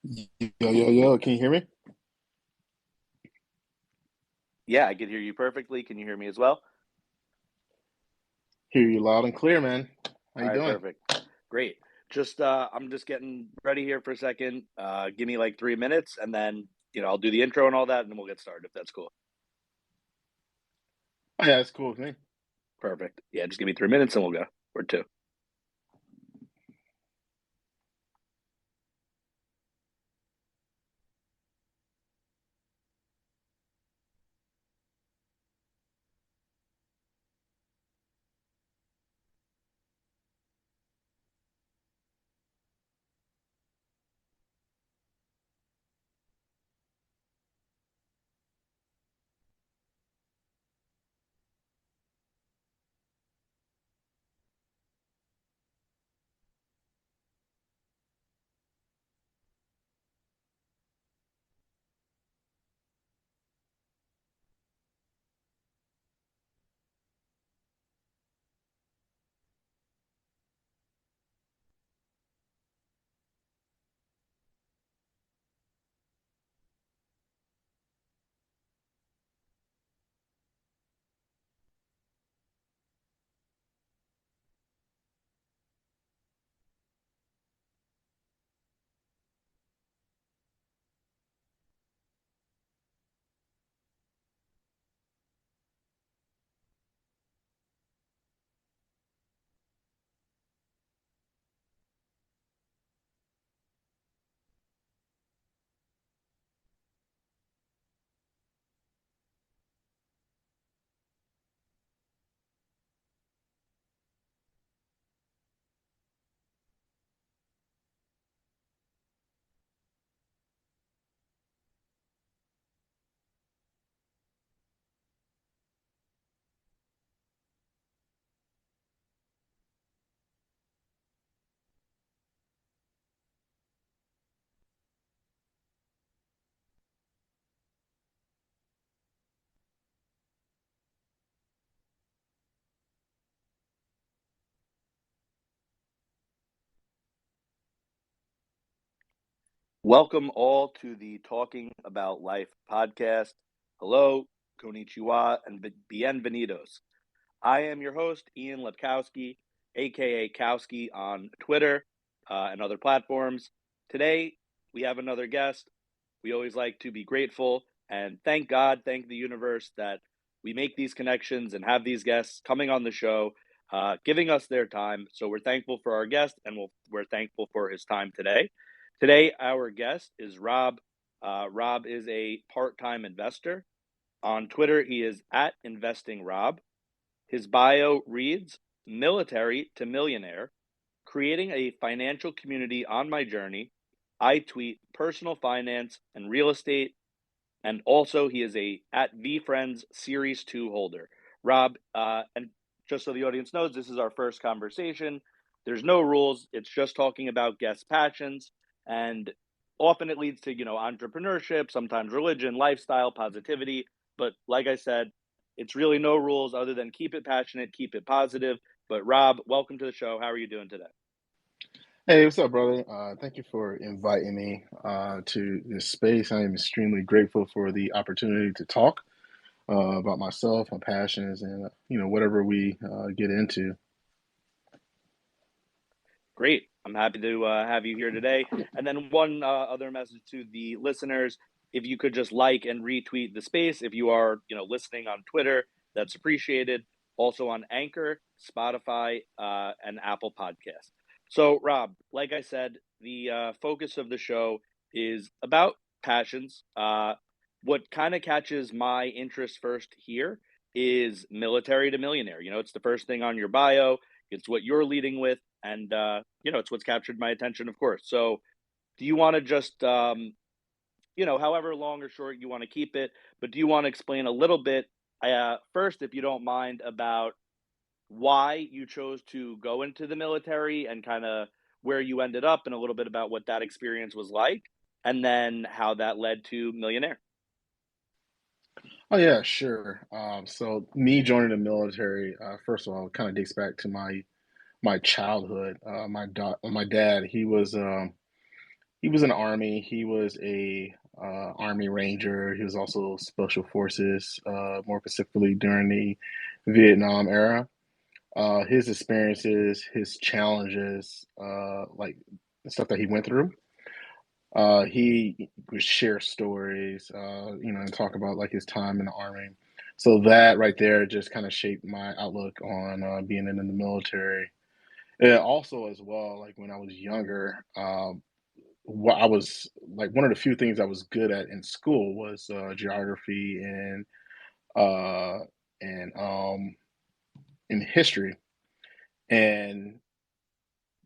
Yo, can you hear me? Yeah, I can hear you perfectly. Can you hear me as well? Hear you loud and clear, man. How All you right, doing? perfect. Great. I'm just getting ready here for a second. Give me like 3 minutes and then, I'll do the intro and all that and then we'll get started if that's cool. Oh yeah, it's cool with me. Perfect. Yeah, just give me 3 minutes and we'll go. Or two. Welcome all to the Talking About Life podcast. Hello, konnichiwa, and bienvenidos. I am your host, Ian Lepkowski, aka Kowski on Twitter and other platforms. Today, we have another guest. We always like to be grateful and thank God, thank the universe that we make these connections and have these guests coming on the show, giving us their time. So we're thankful for our guest and we're thankful for his time today. Today, our guest is Rob. Rob is a part time investor. On Twitter, he is at Investing Rob. His bio reads military to millionaire, creating a financial community on my journey. I tweet personal finance and real estate. And also, he is a at VFriends Series 2 holder. Rob, and just so the audience knows, this is our first conversation. There's no rules. It's just talking about guest passions. And often it leads to, entrepreneurship, sometimes religion, lifestyle, positivity. But like I said, it's really no rules other than keep it passionate, keep it positive. But Rob, welcome to the show. How are you doing today? Hey, what's up, brother? Thank you for inviting me to this space. I am extremely grateful for the opportunity to talk about myself, my passions, and whatever we get into. Great. I'm happy to have you here today. And then one other message to the listeners: if you could just like and retweet the space, if you are listening on Twitter, that's appreciated. Also on Anchor, Spotify, and Apple Podcasts. So, Rob, like I said, the focus of the show is about passions. What kind of catches my interest first here is military to millionaire. It's the first thing on your bio. It's what you're leading with, and it's what's captured my attention, of course. So, do you want to just, however long or short you want to keep it, but do you want to explain a little bit first, if you don't mind, about why you chose to go into the military and kind of where you ended up, and a little bit about what that experience was like, and then how that led to millionaire? Oh yeah, sure. So me joining the military, first of all, kind of dates back to my childhood. My dad, he was in the army. He was a army ranger. He was also special forces, more specifically during the Vietnam era. His experiences, his challenges, like the stuff that he went through. He would share stories, and talk about like his time in the army. So that right there just kind of shaped my outlook on being in the military. And also, as well, like when I was younger, what I was like one of the few things I was good at in school was geography uh, and in history, and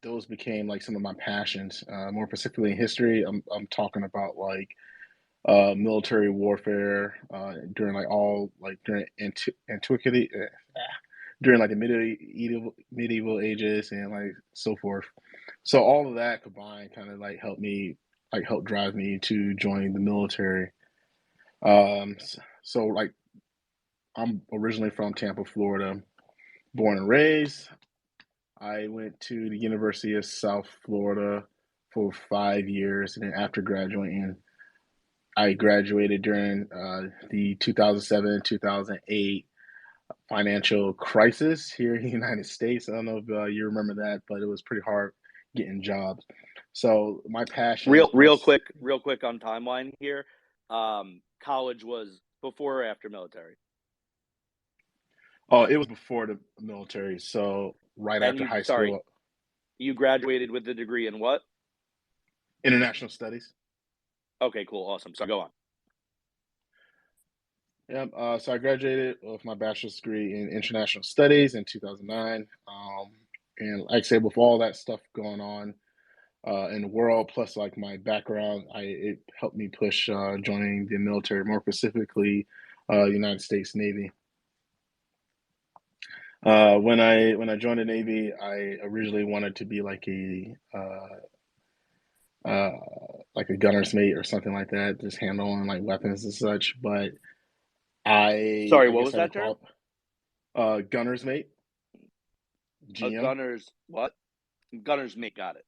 those became like some of my passions. More specifically in history, I'm talking about like military warfare during like all like during antiquity, during like the medieval ages and like so forth. So all of that combined kind of like helped drive me to join the military. So like I'm originally from Tampa, Florida, born and raised. I went to the University of South Florida for 5 years, and then after graduating, I graduated during the 2007 2008 financial crisis here in the United States. I don't know if you remember that, but it was pretty hard getting jobs. So my passions plus Real quick on timeline here. College was before or after military, oh, it was before the military, so right and after you high sorry, school, you graduated with a degree in what? international studies. Okay, cool, awesome. So go on. Yeah, so I graduated with my bachelor's degree in international studies in 2009. And like I said, with all that stuff going on in the world, plus like my background, it helped me push joining the military, more specifically, United States Navy. When I joined the Navy, I originally wanted to be uh, like a gunner's mate or something like that, just handling like weapons and such. But I Sorry, I what guess was I that term? recall gunner's mate, A GM. gunner's what? Gunner's mate, got it.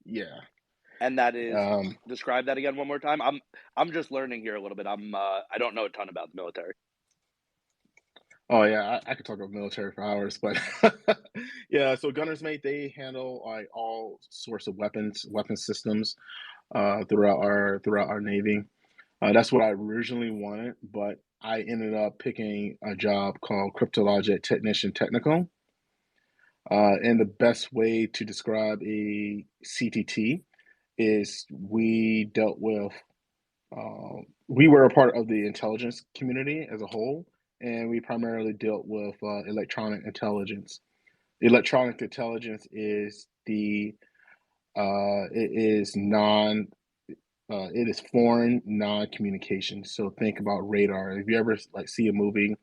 Yeah. And that is Um, describe that again one more time. I'm just learning here a little bit. I don't know a ton about the military. oh yeah, I could talk about military for hours, but yeah. So gunners mate, they handle like all sorts of weapon systems throughout our Navy. That's what I originally wanted, but I ended up picking a job called cryptologic technician technical. And the best way to describe a CTT is we were a part of the intelligence community as a whole, and we primarily dealt with electronic intelligence. Electronic intelligence is it is foreign non-communication. So think about radar. If you ever like see a movie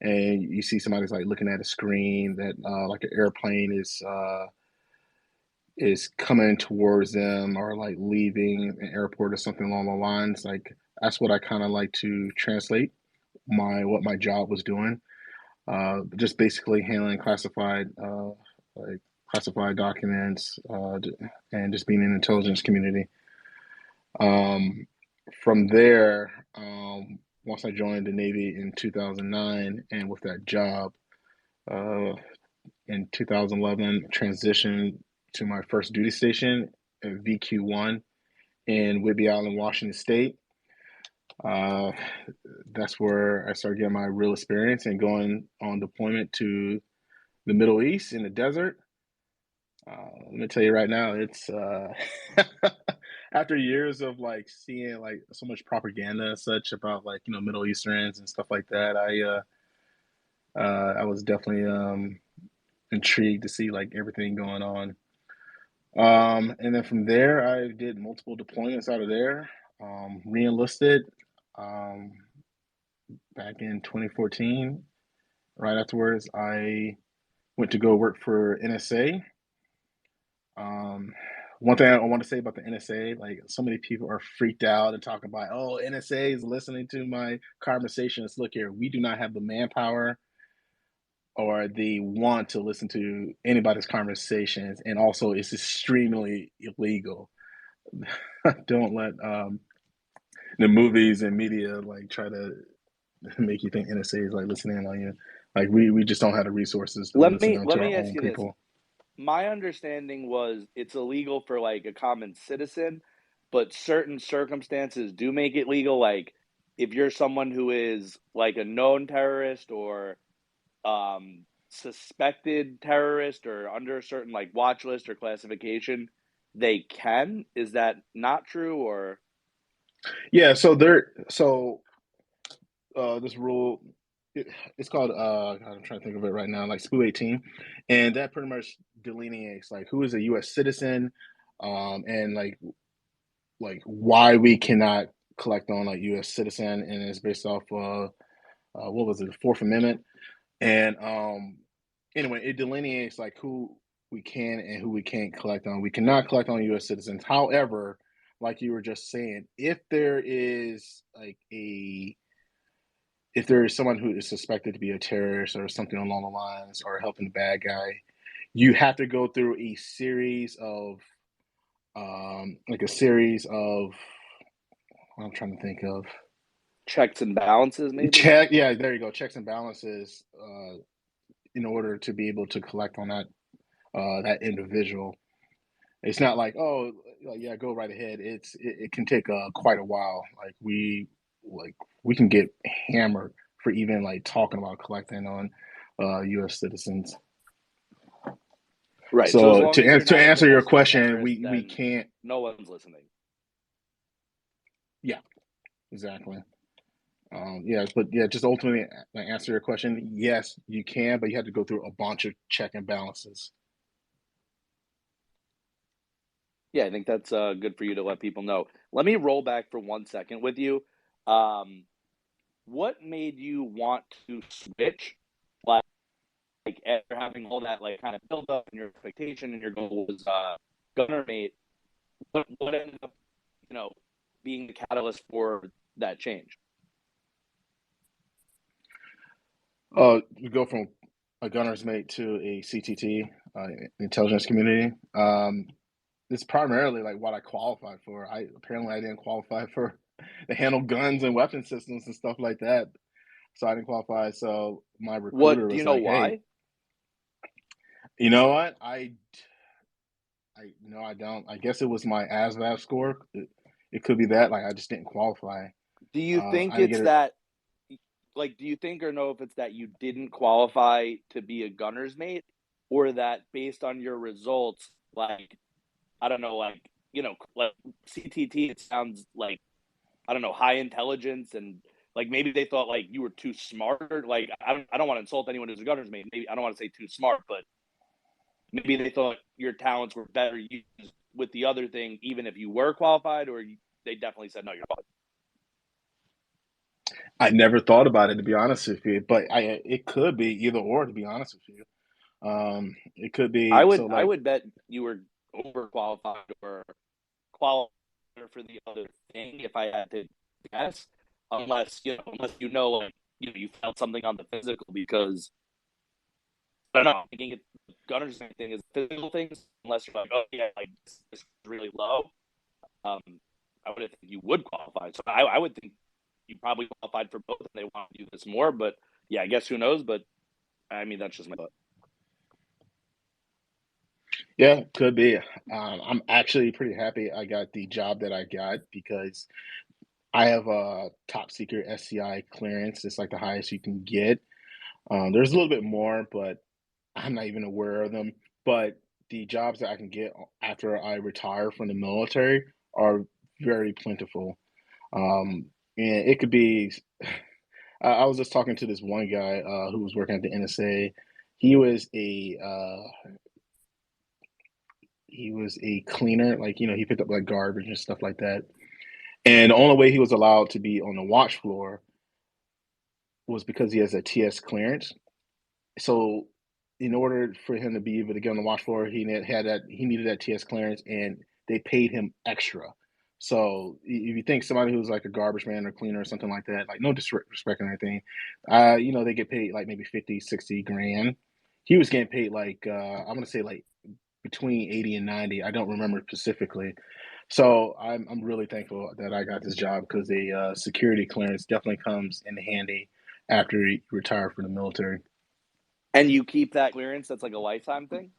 and you see somebody's like looking at a screen that like an airplane is coming towards them or like leaving an airport or something along the lines, like that's what I kind of like to translate what my job was doing. Just basically handling like classified documents, and just being in the intelligence community. Um, from there, once I joined the Navy in 2009, and with that job uh, in 2011, transitioned to my first duty station at VQ1 in Whidbey Island, Washington State. Uh, that's where I started getting my real experience and going on deployment to the Middle East in the desert. Let me tell you right now, it's after years of like seeing like so much propaganda and such about like Middle Easterns and stuff like that. I was definitely intrigued to see like everything going on. And then from there, I did multiple deployments out of there. Re-enlisted um, back in 2014. Right afterwards, I went to go work for NSA. Um, One thing I want to say about the NSA, like so many people are freaked out and talking about, oh, NSA is listening to my conversations. Look here, we do not have the manpower or the want to listen to anybody's conversations, and also it's extremely illegal. don't let the movies and media like try to make you think NSA is like listening on you. Like we just don't have the resources to Let listen me on let to our me ask own you this. people. My understanding was it's illegal for like a common citizen, but certain circumstances do make it legal. Like if you're someone who is like a known terrorist or suspected terrorist or under a certain like watch list or classification, they can. Is that not true or Yeah, this rule it's called I'm trying to think of it right now, like SPU 18, and that pretty much delineates like who is a US citizen, and like why we cannot collect on like US citizen, and it's based off what was it, the Fourth Amendment. And anyway, it delineates like who we can and who we can't collect on. We cannot collect on US citizens. However, like you were just saying, if there is someone who is suspected to be a terrorist or something along the lines or helping the bad guy, you have to go through a series of like a series of what I'm trying to think of. checks and balances maybe? Check, yeah, there you go. Checks and balances in order to be able to collect on that individual. It's not like, oh, like, yeah, go right ahead. It can take quite a while. Like we can get hammered for even like talking about collecting on U.S. citizens. Right. So as So long as you're to not a answer your domestic question, terrorist, we then can't. no one's listening. Yeah, exactly. Yeah, but yeah, just ultimately answer your question. Yes, you can, but you have to go through a bunch of check and balances. Yeah, I think that's good for you to let people know. Let me roll back for 1 second with you. Um, what made you want to switch? Like after having all that like kind of build up and your expectation and your goal was gunner mate, what ended up, you know, being the catalyst for that change? You go from a gunner's mate to a CTT, intelligence community. It's primarily like what I qualified for. I didn't qualify for to handle guns and weapon systems and stuff like that, so I didn't qualify. So my What recruiter do you was know like, "Hey, why? you know what? I no, I don't. I guess it was my ASVAB score. It could be that. Like I just didn't qualify. Do you think I didn't it's get it. that like do you think or know if it's that you didn't qualify to be a gunner's mate or that based on your results like I don't know like like CTT it sounds like I don't know high intelligence and like maybe they thought like you were too smart like I don't want to insult anyone who's a gunner's mate maybe I don't want to say too smart but maybe they thought your talents were better used with the other thing even if you were qualified or they definitely said no you're qualified. I never thought about it to be honest with you, but I it could be either or to be honest with you. It could I be so would I like would bet you were overqualified or qualifier for the other thing if I had to guess, unless like you felt something on the physical because I don't know. I'm thinking Gunner's thing is physical things unless you're like oh yeah like this is really low. Um, I would think you would qualify. So I would think you probably qualified for both and they want to do this more. But yeah, I guess who knows? But I mean that's just my thought. yeah, could be. I'm actually pretty happy I got the job that I got because I have a top secret SCI clearance. It's like the highest you can get. There's a little bit more, but I'm not even aware of them. But the jobs that I can get after I retire from the military are very plentiful. And it could be. I was just talking to this one guy who was working at the NSA. He was a he was a cleaner, like he picked up like garbage and stuff like that. And the only way he was allowed to be on the watch floor was because he has a TS clearance. So, in order for him to be able to get on the watch floor, he needed that TS clearance, and they paid him extra. So, if you think somebody who's like a garbage man or cleaner or something like that, like no disrespect or anything, they get paid like maybe 50, 60 grand. He was getting paid like I'm gonna say like between 80 and 90. I don't remember specifically. So I'm really thankful that I got this job because the security clearance definitely comes in handy after you retire from the military. And you keep that clearance? That's like a lifetime thing?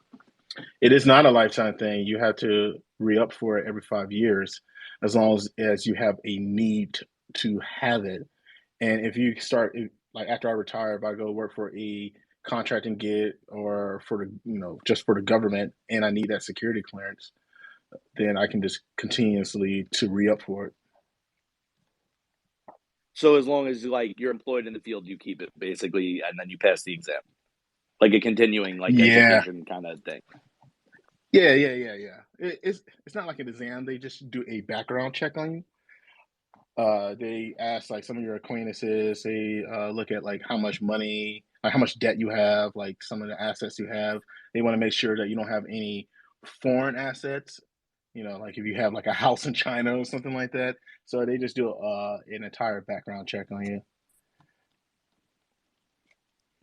It is not a lifetime thing. You have to re-up for it every 5 years, as long as you have a need to have it. And if you start like after I retire, if I go work for a contracting gig or for the just for the government, and I need that security clearance, then I can just continuously to re-up for it. So as long as like you're employed in the field, you keep it basically, and then you pass the exam, like a continuing like Yeah, education kind of thing. yeah. It's not like an exam. They just do a background check on you. They ask like some of your acquaintances. They look at like how much money, like how much debt you have, like some of the assets you have. They want to make sure that you don't have any foreign assets. Like if you have like a house in China or something like that. So they just do an entire background check on you.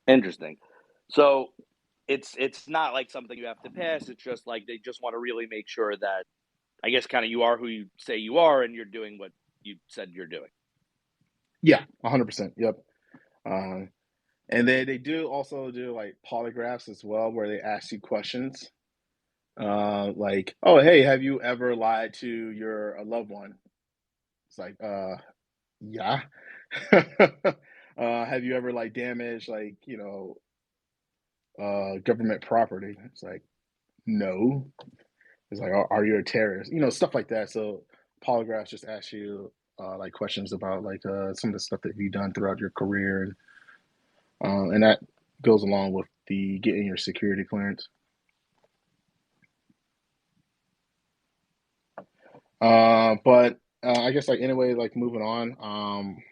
Interesting. So it's not like something you have to pass. It's just like they just want to really make sure that I guess kind of you are who you say you are, and you're doing what you said you're doing. Yeah, 100%. Yep. Um, and they do also do like polygraphs as well, where they ask you questions. Like, oh, hey, have you ever lied to your a loved one? It's like, yeah. Have you ever like damaged like government property? It's like, no. It's like, are you a terrorist? Stuff like that. So polygraphs just ask you like questions about like some of the stuff that you've done throughout your career, and that goes along with the getting your security clearance. But I guess like anyway, like moving on.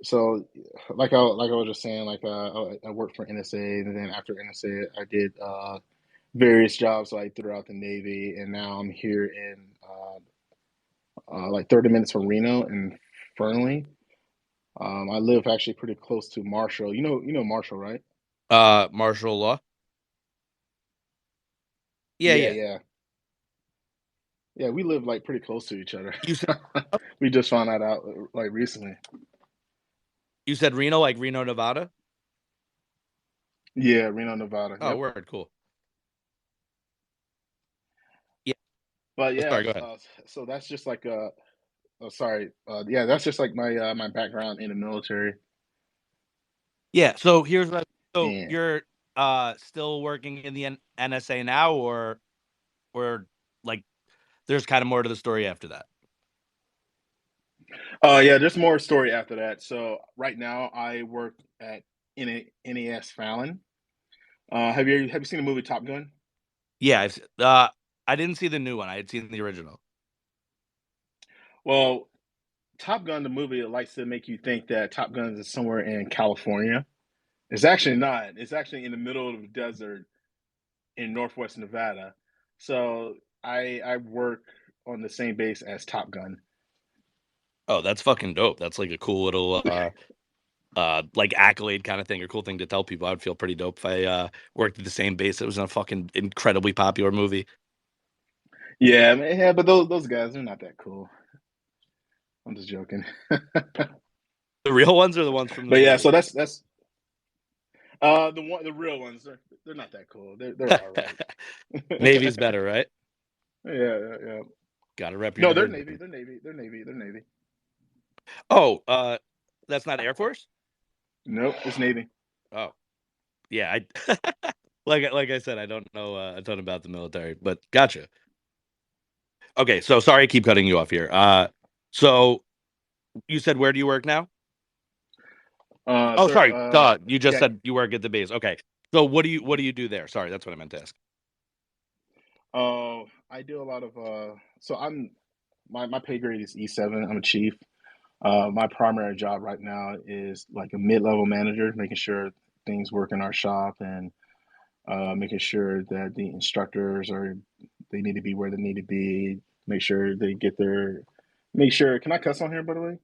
So like I was just saying, like I worked for NSA, and then after NSA, I did various jobs like throughout the Navy, and now I'm here in like 30 minutes from Reno and Fernley. I live actually pretty close to Marshall. You know Marshall, right? Martial law. Yeah, Yeah, yeah. yeah, yeah. We live like pretty close to each other. You said We just found that out like recently. you said Reno, like Reno, Nevada. Yeah, Reno, Nevada. Oh, Yep. word, cool. Yeah. But Oh, yeah, sorry, go ahead. so that's just like oh, sorry. Yeah, that's just like my background in the military. Yeah. So here's what. So And you're still working in the NSA now, or like there's kind of more to the story after that. yeah, there's more story after that. So right now I work at NAS Fallon. Have you seen the movie Top Gun? Yeah. I didn't see the new one. I had seen the original. Well, Top Gun, the movie, it likes to make you think that Top Gun is somewhere in California. It's actually not. It's actually in the middle of the desert in Northwest Nevada. So I work on the same base as Top Gun. Oh, that's fucking dope. That's like a cool little like accolade kind of thing, or cool thing to tell people. I would feel pretty dope if I worked at the same base. It was in a fucking incredibly popular movie. Yeah, man, yeah, but those guys, they're not that cool. I'm just joking. The real ones are the ones from the But yeah, movie. so that's the real ones. They're not that cool. They're all right. Navy's better, right? Yeah. Got to rep your No, they're Navy. division. They're Navy. They're Navy. They're Navy. Oh, that's not Air Force? Nope, it's Navy. Oh, yeah. I like I said, I don't know a ton about the military, but gotcha. Okay, so sorry, I keep cutting you off here. So you said where do you work now? Oh, Sir. sorry, duh. You just Yeah. said you work at the base. Okay, so what do you do there? Sorry, that's what I meant to ask. I do a lot of. So my pay grade is E7. I'm a chief. My primary job right now is like a mid-level manager, making sure things work in our shop and making sure that the instructors are they need to be where they need to be. Make sure they get their. Make sure. Can I cuss on here, by the way?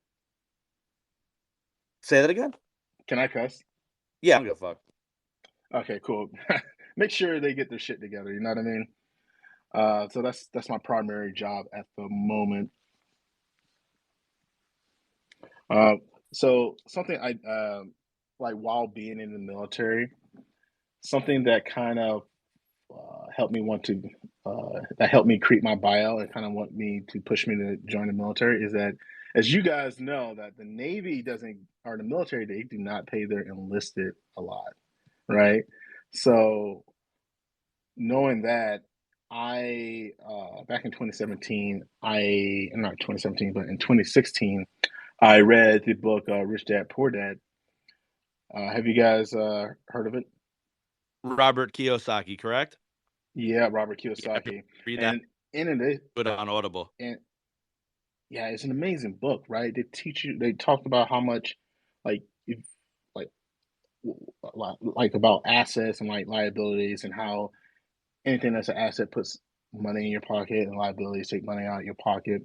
Say that again. Can I cuss? Yeah, I don't give a fuck. Okay, cool. make sure they get their shit together. You know what I mean? So that's my primary job at the moment. Uh, so something I like while being in the military, something that kind of helped me want to that helped me create my bio and kind of want me to push me to join the military is that, as you guys know, that the Navy doesn't, or the military, they do not pay their enlisted a lot, right? So knowing that, I back in 2017, I not 2017, but in 2016, I read the book Rich Dad Poor Dad. Have you guys heard of it? Robert Kiyosaki, correct? Yeah, Robert Yeah, I Kiyosaki. read that. And in it, Put it on Audible. and yeah, it's an amazing book, right? They teach you. They talk about how much, like, if, like, like about assets and like liabilities, and how anything that's an asset puts money in your pocket, and liabilities take money out of your pocket.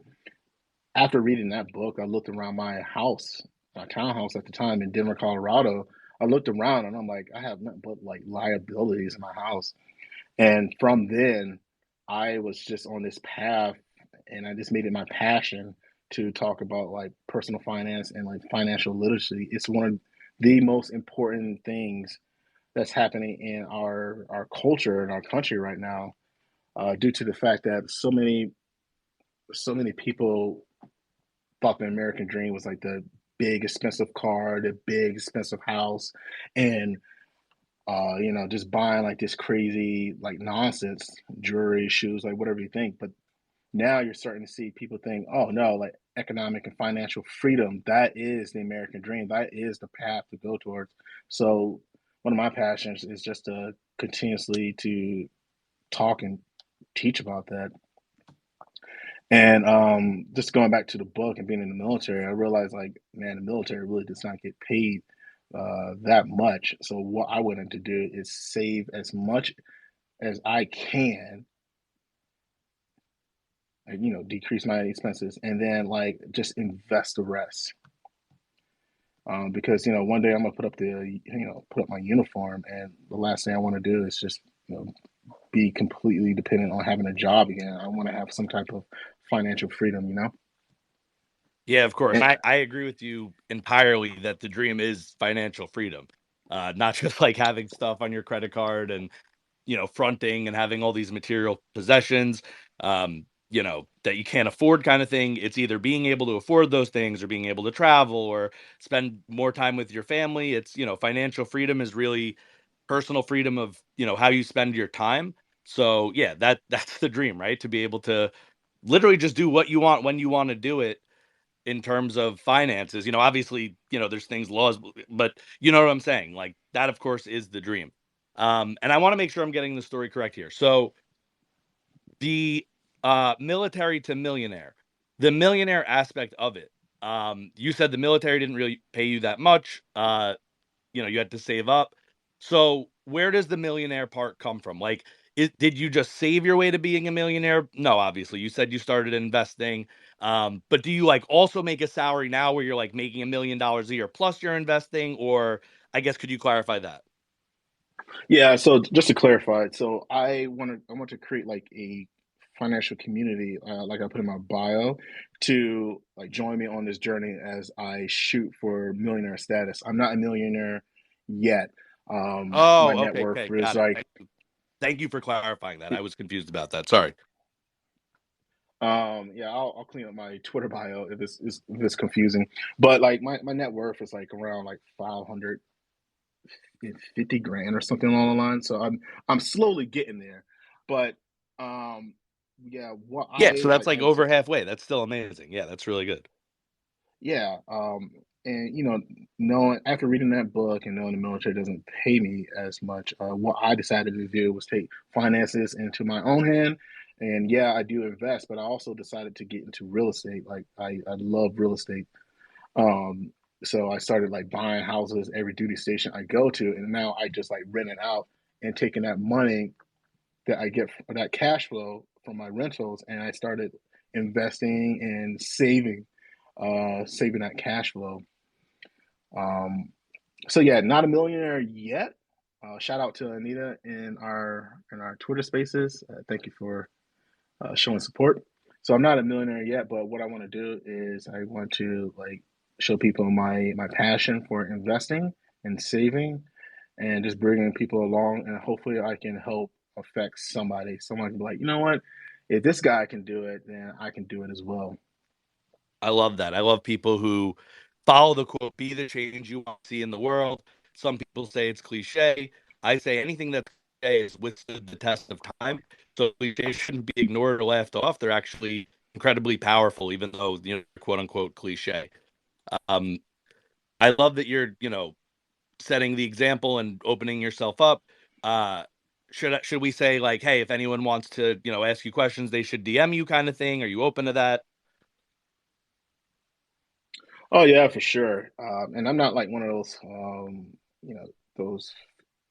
After reading that book, I looked around my house, my townhouse at the time in Denver, Colorado. I looked around and I'm like, I have nothing but like liabilities in my house. And from then, I was just on this path, and I just made it my passion to talk about like personal finance and like financial literacy. It's one of the most important things that's happening in our culture and our country right now, due to the fact that so many people thought the American dream was like the big expensive car, the big expensive house, and just buying like this crazy like nonsense jewelry, shoes, like whatever you think. But now you're starting to see people think, oh no, like economic and financial freedom, that is the American dream. That is the path to go towards. So one of my passions is just to continuously to talk and teach about that. And just going back to the book and being in the military, I realized like, man, the military really does not get paid that much. So what I wanted to do is save as much as I can, and decrease my expenses, and then like just invest the rest. Because one day I'm gonna put up my uniform, and the last thing I want to do is just be completely dependent on having a job again. I want to have some type of financial freedom. Yeah, of course. And I agree with you entirely that the dream is financial freedom. Not just like having stuff on your credit card and fronting and having all these material possessions, that you can't afford kind of thing. It's either being able to afford those things or being able to travel or spend more time with your family. It's, financial freedom is really personal freedom of, how you spend your time. So yeah, that's the dream, right? To be able to literally just do what you want when you want to do it in terms of finances. Obviously, there's things laws, but you know what I'm saying? Like that, of course, is the dream. And I want to make sure I'm getting the story correct here. So the military to millionaire, the millionaire aspect of it. You said the military didn't really pay you that much. You had to save up. So where does the millionaire part come from? Like, did you just save your way to being a millionaire? No, obviously. You said you started investing. But do you like also make a salary now where you're like making $1 million a year plus you're investing? Or I guess could you clarify that? yeah, so just to clarify, so I want to create like a financial community, like I put in my bio, to like join me on this journey as I shoot for millionaire status. I'm not a millionaire yet. My Oh, net okay, worth okay, is got it. like, Thank you for clarifying that. I was confused about that. Sorry. yeah, I'll clean up my Twitter bio if it's confusing. But like my net worth is like around like 550 grand or something along the line. So I'm slowly getting there. But yeah, what Yeah, so I that's like like wanted to over halfway. That's still amazing. Yeah, that's really good. yeah, and knowing after reading that book and knowing the military doesn't pay me as much, what I decided to do was take finances into my own hand. And yeah, I do invest, but I also decided to get into real estate. Like I love real estate. Um, so I started like buying houses every duty station I go to, and now I just like rent it out and taking that money that I get that cash flow from my rentals, and I started investing and saving that cash flow. Um, so yeah, not a millionaire yet, Shout out to Anita in our Twitter Spaces. Thank you for showing support. So I'm not a millionaire yet, but what I want to do is I want to like show people my passion for investing and saving, and just bringing people along, and hopefully I can help affect somebody. Someone can be like, you know what, if this guy can do it, then I can do it as well. I love that. I love people who follow the quote, be the change you want to see in the world. Some people say it's cliche. I say anything that's cliche has withstood the test of time. So cliches shouldn't be ignored or laughed off. They're actually incredibly powerful, even though, quote unquote cliche. Um, I love that you're, setting the example and opening yourself up. Uh, should we say like, hey, if anyone wants to, ask you questions, they should DM you kind of thing? Are you open to that? Oh yeah, for sure. And I'm not like one of those, those,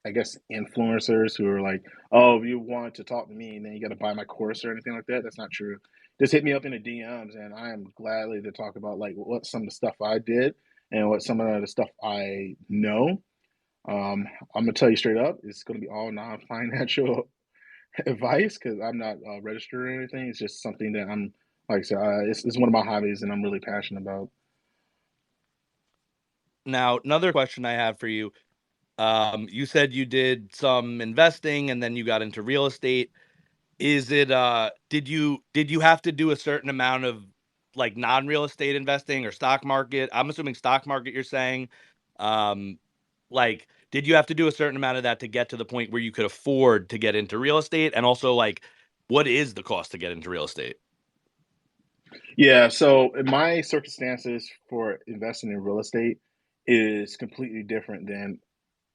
I guess, influencers who are like, oh, if you want to talk to me, and then you got to buy my course or anything like that. That's not true. Just hit me up in the DMs, and I am gladly to talk about like what some of the stuff I did and what some of the stuff I know. I'm gonna tell you straight up, it's gonna be all non-financial advice because I'm not registered or anything. It's just something that I'm like I said, it's one of my hobbies, and I'm really passionate about. Now, another question I have for you. You said you did some investing and then you got into real estate. Is it did you have to do a certain amount of like non-real estate investing or stock market? I'm assuming stock market you're saying. Um like did you have to do a certain amount of that to get to the point where you could afford to get into real estate? And also like what is the cost to get into real estate? Yeah, so in my circumstances for investing in real estate is completely different than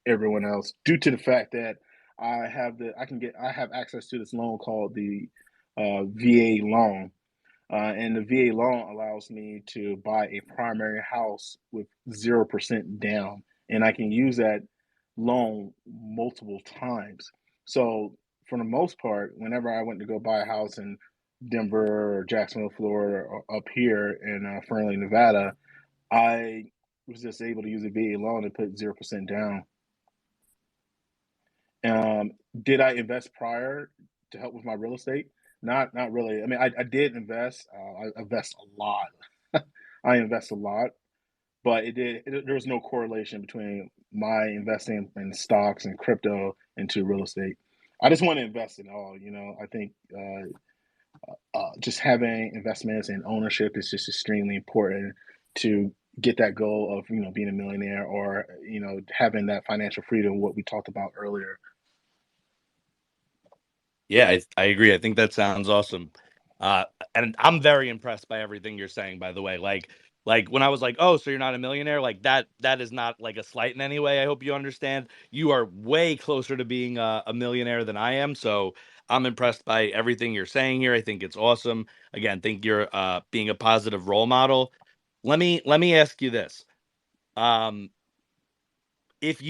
everyone else due to the fact that I have access to this loan called the VA loan. And the VA loan allows me to buy a primary house with 0% down, and I can use that loan multiple times. So, for the most part, whenever I went to go buy a house in Denver or Jacksonville, Florida, or up here in Fernley, Nevada, I was just able to use a VA loan and put 0% down. Um, did I invest prior to help with my real estate? Not really. I mean, I did invest. I invest a lot. I invest a lot, but there was no correlation between my investing in stocks and crypto into real estate. I just want to invest in all. I think just having investments and ownership is just extremely important to get that goal of being a millionaire, or having that financial freedom. What we talked about earlier. Yeah, I agree. I think that sounds awesome. Uh, and I'm very impressed by everything you're saying, by the way. Like when I was like, "Oh, so you're not a millionaire?" Like that is not like a slight in any way. I hope you understand. You are way closer to being a millionaire than I am. So I'm impressed by everything you're saying here. I think it's awesome. Again, think you're being a positive role model. Let me ask you this. Um, if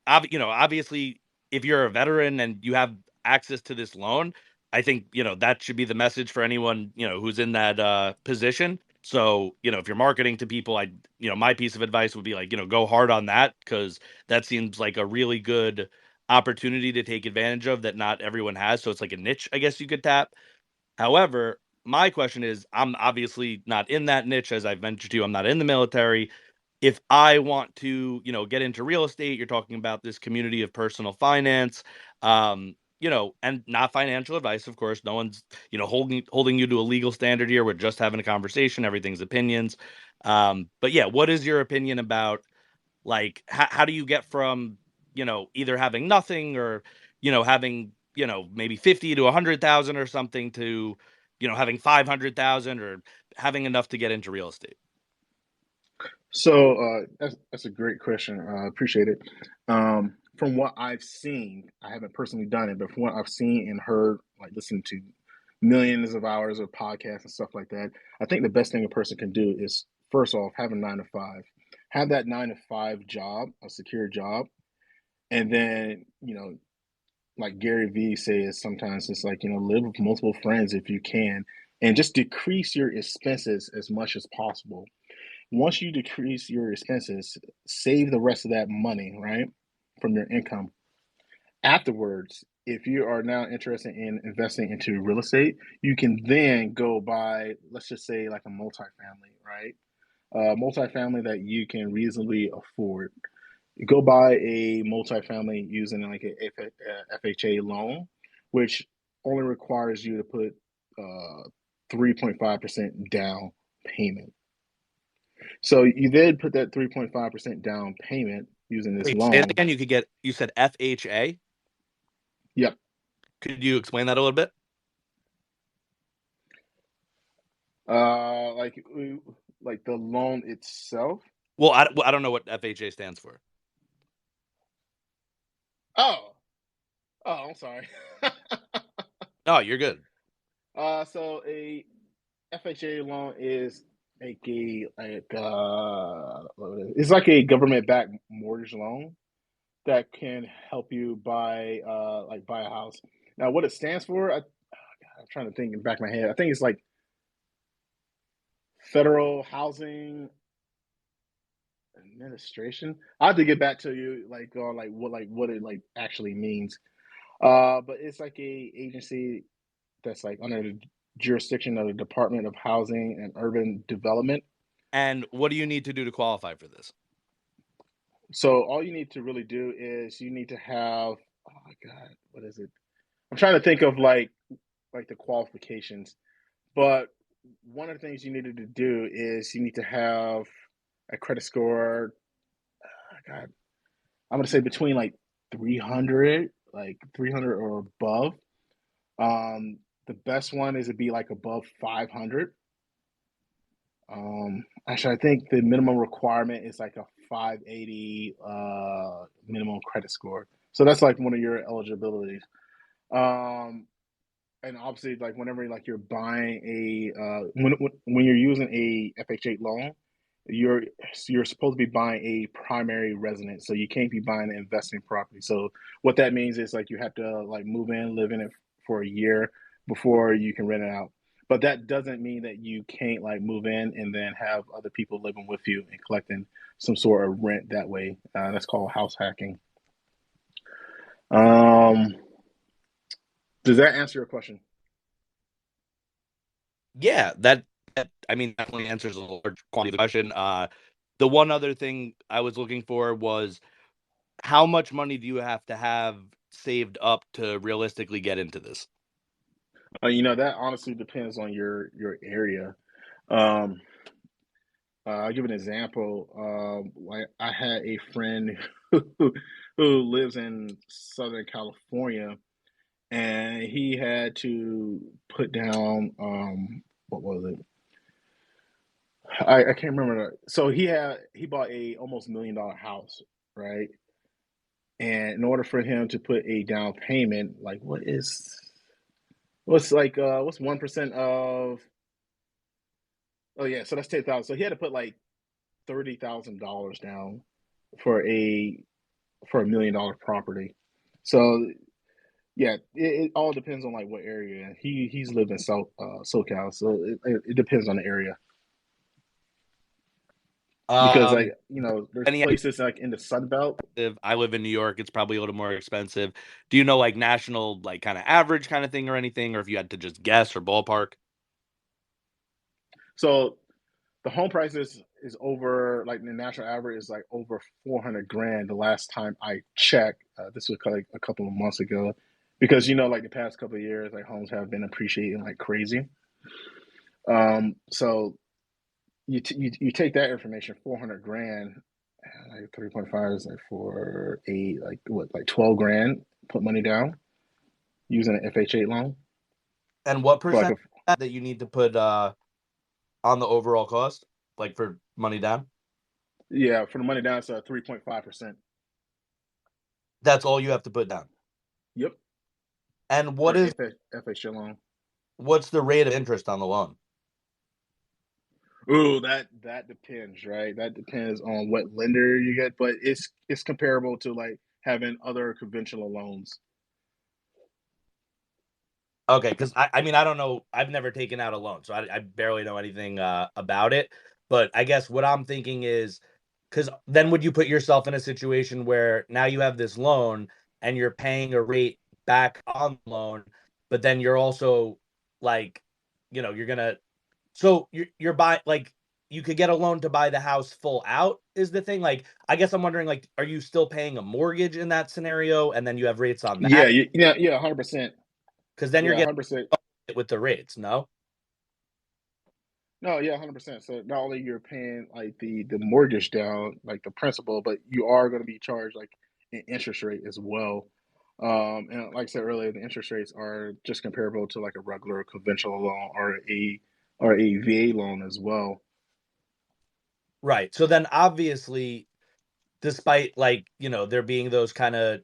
obviously if you're a veteran and you have access to this loan, I think, that should be the message for anyone, who's in that position. So, if you're marketing to people, my piece of advice would be like, go hard on that because that seems like a really good opportunity to take advantage of that not everyone has. So it's like a niche, I guess you could tap. However, my question is, I'm obviously not in that niche, as I've mentioned to you. I'm not in the military. If I want to, get into real estate, you're talking about this community of personal finance, and not financial advice, of course. No one's, holding you to a legal standard here. We're just having a conversation. Everything's opinions. But yeah, what is your opinion about like how do you get from either having nothing or having maybe 50 to 100,000 or something to having 500,000 or having enough to get into real estate? So that's a great question. Appreciate it. From what I've seen, I haven't personally done it, but from what I've seen and heard, like listening to millions of hours of podcasts and stuff like that, I think the best thing a person can do is first off have a 9 to 5, have that 9 to 5 job, a secure job, and then like Gary Vee says, sometimes it's like live with multiple friends if you can, and just decrease your expenses as much as possible. Once you decrease your expenses, save the rest of that money, right, from your income. Afterwards, if you are now interested in investing into real estate, you can then go buy, let's just say, like a multifamily, right? Multifamily that you can reasonably afford. Go buy a multifamily using like a FHA loan, which only requires you to put 3.5% down payment. So you then put that 3.5% down payment using this Wait, say that loan. again. You said FHA. Yep. Could you explain that a little bit? Like the loan itself. Well, I don't know what FHA stands for. Oh, I'm sorry. Oh, you're good. So a FHA loan is it's like a government-backed mortgage loan that can help you buy a house. Now, what it stands for, I'm trying to think in the back of my head. I think it's like Federal Housing Administration. I have to get back to you like on what it like actually means. But it's like a agency that's like under the jurisdiction of the Department of Housing and Urban Development. And what do you need to do to qualify for this? So all you need to really do is you need to have, oh my God, what is it? I'm trying to think of like the qualifications, but one of the things you needed to do is you need to have a credit score. Oh God, I'm gonna say between like 300 or above. The best one is to be like above 500. Actually, I think the minimum requirement is like a 580 minimum credit score. So that's like one of your eligibilities. Um, and obviously, like whenever like you're buying when you're using a FHA loan, you're you're supposed to be buying a primary residence, so you can't be buying an investing property. So what that means is like you have to like move in, live in it for a year before you can rent it out. But that doesn't mean that you can't like move in and then have other people living with you and collecting some sort of rent that way. That's called house hacking. Um, does that answer your question? Yeah, that I mean definitely answers a large quantity of the question. The one other thing I was looking for was how much money do you have to have saved up to realistically get into this? That honestly depends on your area. Um, I'll give an example. Like I had a friend who, who lives in Southern California, and he had to put down what was it? I can't remember. So he bought a almost $1 million house, right? And in order for him to put a down payment, like what's 1% of, oh yeah, so that's 10,000. So he had to put like $30,000 down for a $1 million property. So yeah, it all depends on like what area. He's lived in SoCal, so it depends on the area because Um, like there's any places like in the Sun Belt. I live in New York, it's probably a little more expensive. Do you know like national, like kind of average kind of thing or anything, or if you had to just guess or ballpark? So the home prices is over like the national average is like over 400 grand. The last time I checked, this was like a couple of months ago, because like the past couple of years, like homes have been appreciating like crazy. So you take that information, 400 grand, like 3.5 is like for eight, like what, like 12 grand, put money down using an FHA loan And what for like percent that you need to put on the overall cost, like for money down? yeah, for the money down, it's 3.5%. That's all you have to put down. Yep, And for an FHA loan. what's the rate of interest on the loan? Ooh, that depends, right? That depends on what lender you get, but it's comparable to like having other conventional loans. Okay, because I mean I don't know. I've never taken out a loan, so I barely know anything about it. But I guess what I'm thinking is, because then would you put yourself in a situation where now you have this loan and you're paying a rate back on the loan, but then you're also like, you're gonna so you're buying like you could get a loan to buy the house full out is the thing. Like, I guess I'm wondering, like, are you still paying a mortgage in that scenario, and then you have rates on Yeah, that? yeah, 100%. Because then you're Yeah, getting 100%. hit with the rates, no? No, yeah, 100%. So not only you're paying like the mortgage down, like the principal, but you are going to be charged like an interest rate as well. And like I said earlier, the interest rates are just comparable to like a regular conventional loan or a VA loan as well. Right. So then obviously, despite like, there being those kind of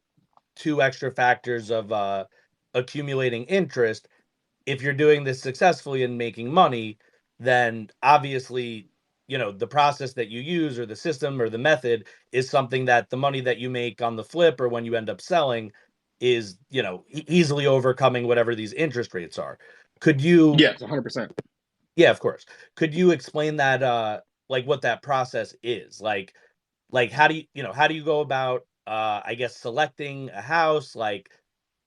two extra factors of accumulating interest, if you're doing this successfully and making money, then obviously, the process that you use or the system or the method is something that the money that you make on the flip or when you end up selling is, easily overcoming whatever these interest rates are. Could you, Yes, 100%. yeah, of course. Could you explain that, like what that process is? Like how do you go about I guess selecting a house, like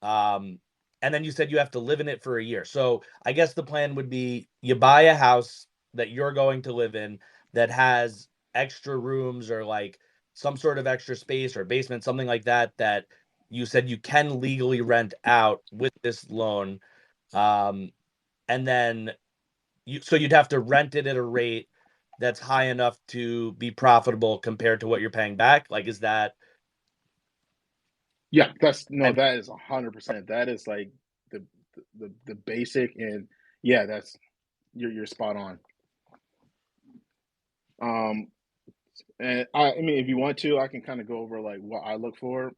um and then you said you have to live in it for a year. So I guess the plan would be you buy a house that you're going to live in that has extra rooms or like some sort of extra space or basement, something like that, that you said you can legally rent out with this loan. um and then you'd have to rent it at a rate that's high enough to be profitable compared to what you're paying back. Like, is that Yeah, that's no, and that is 100%. That is like the the basic, and yeah, that's you're spot on. Um, and I mean, if you want to, I can kind of go over like what I look for.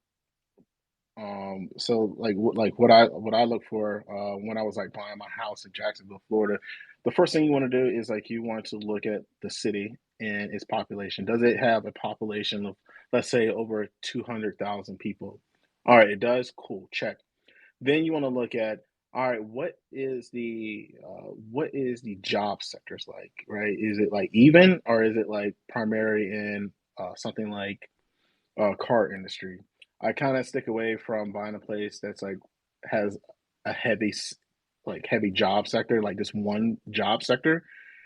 So like what I look for when I was like buying my house in Jacksonville, Florida, the first thing you want to do is like you want to look at the city and its population. Does it have a population of, let's say, over 200,000 people? All right, it does. Cool, check. Then you want to look at, all right, what is the job sectors like, right? Is it like even, or is it like primary in something like car industry? I kind of stick away from buying a place that's like has a like heavy job sector, like this one job sector,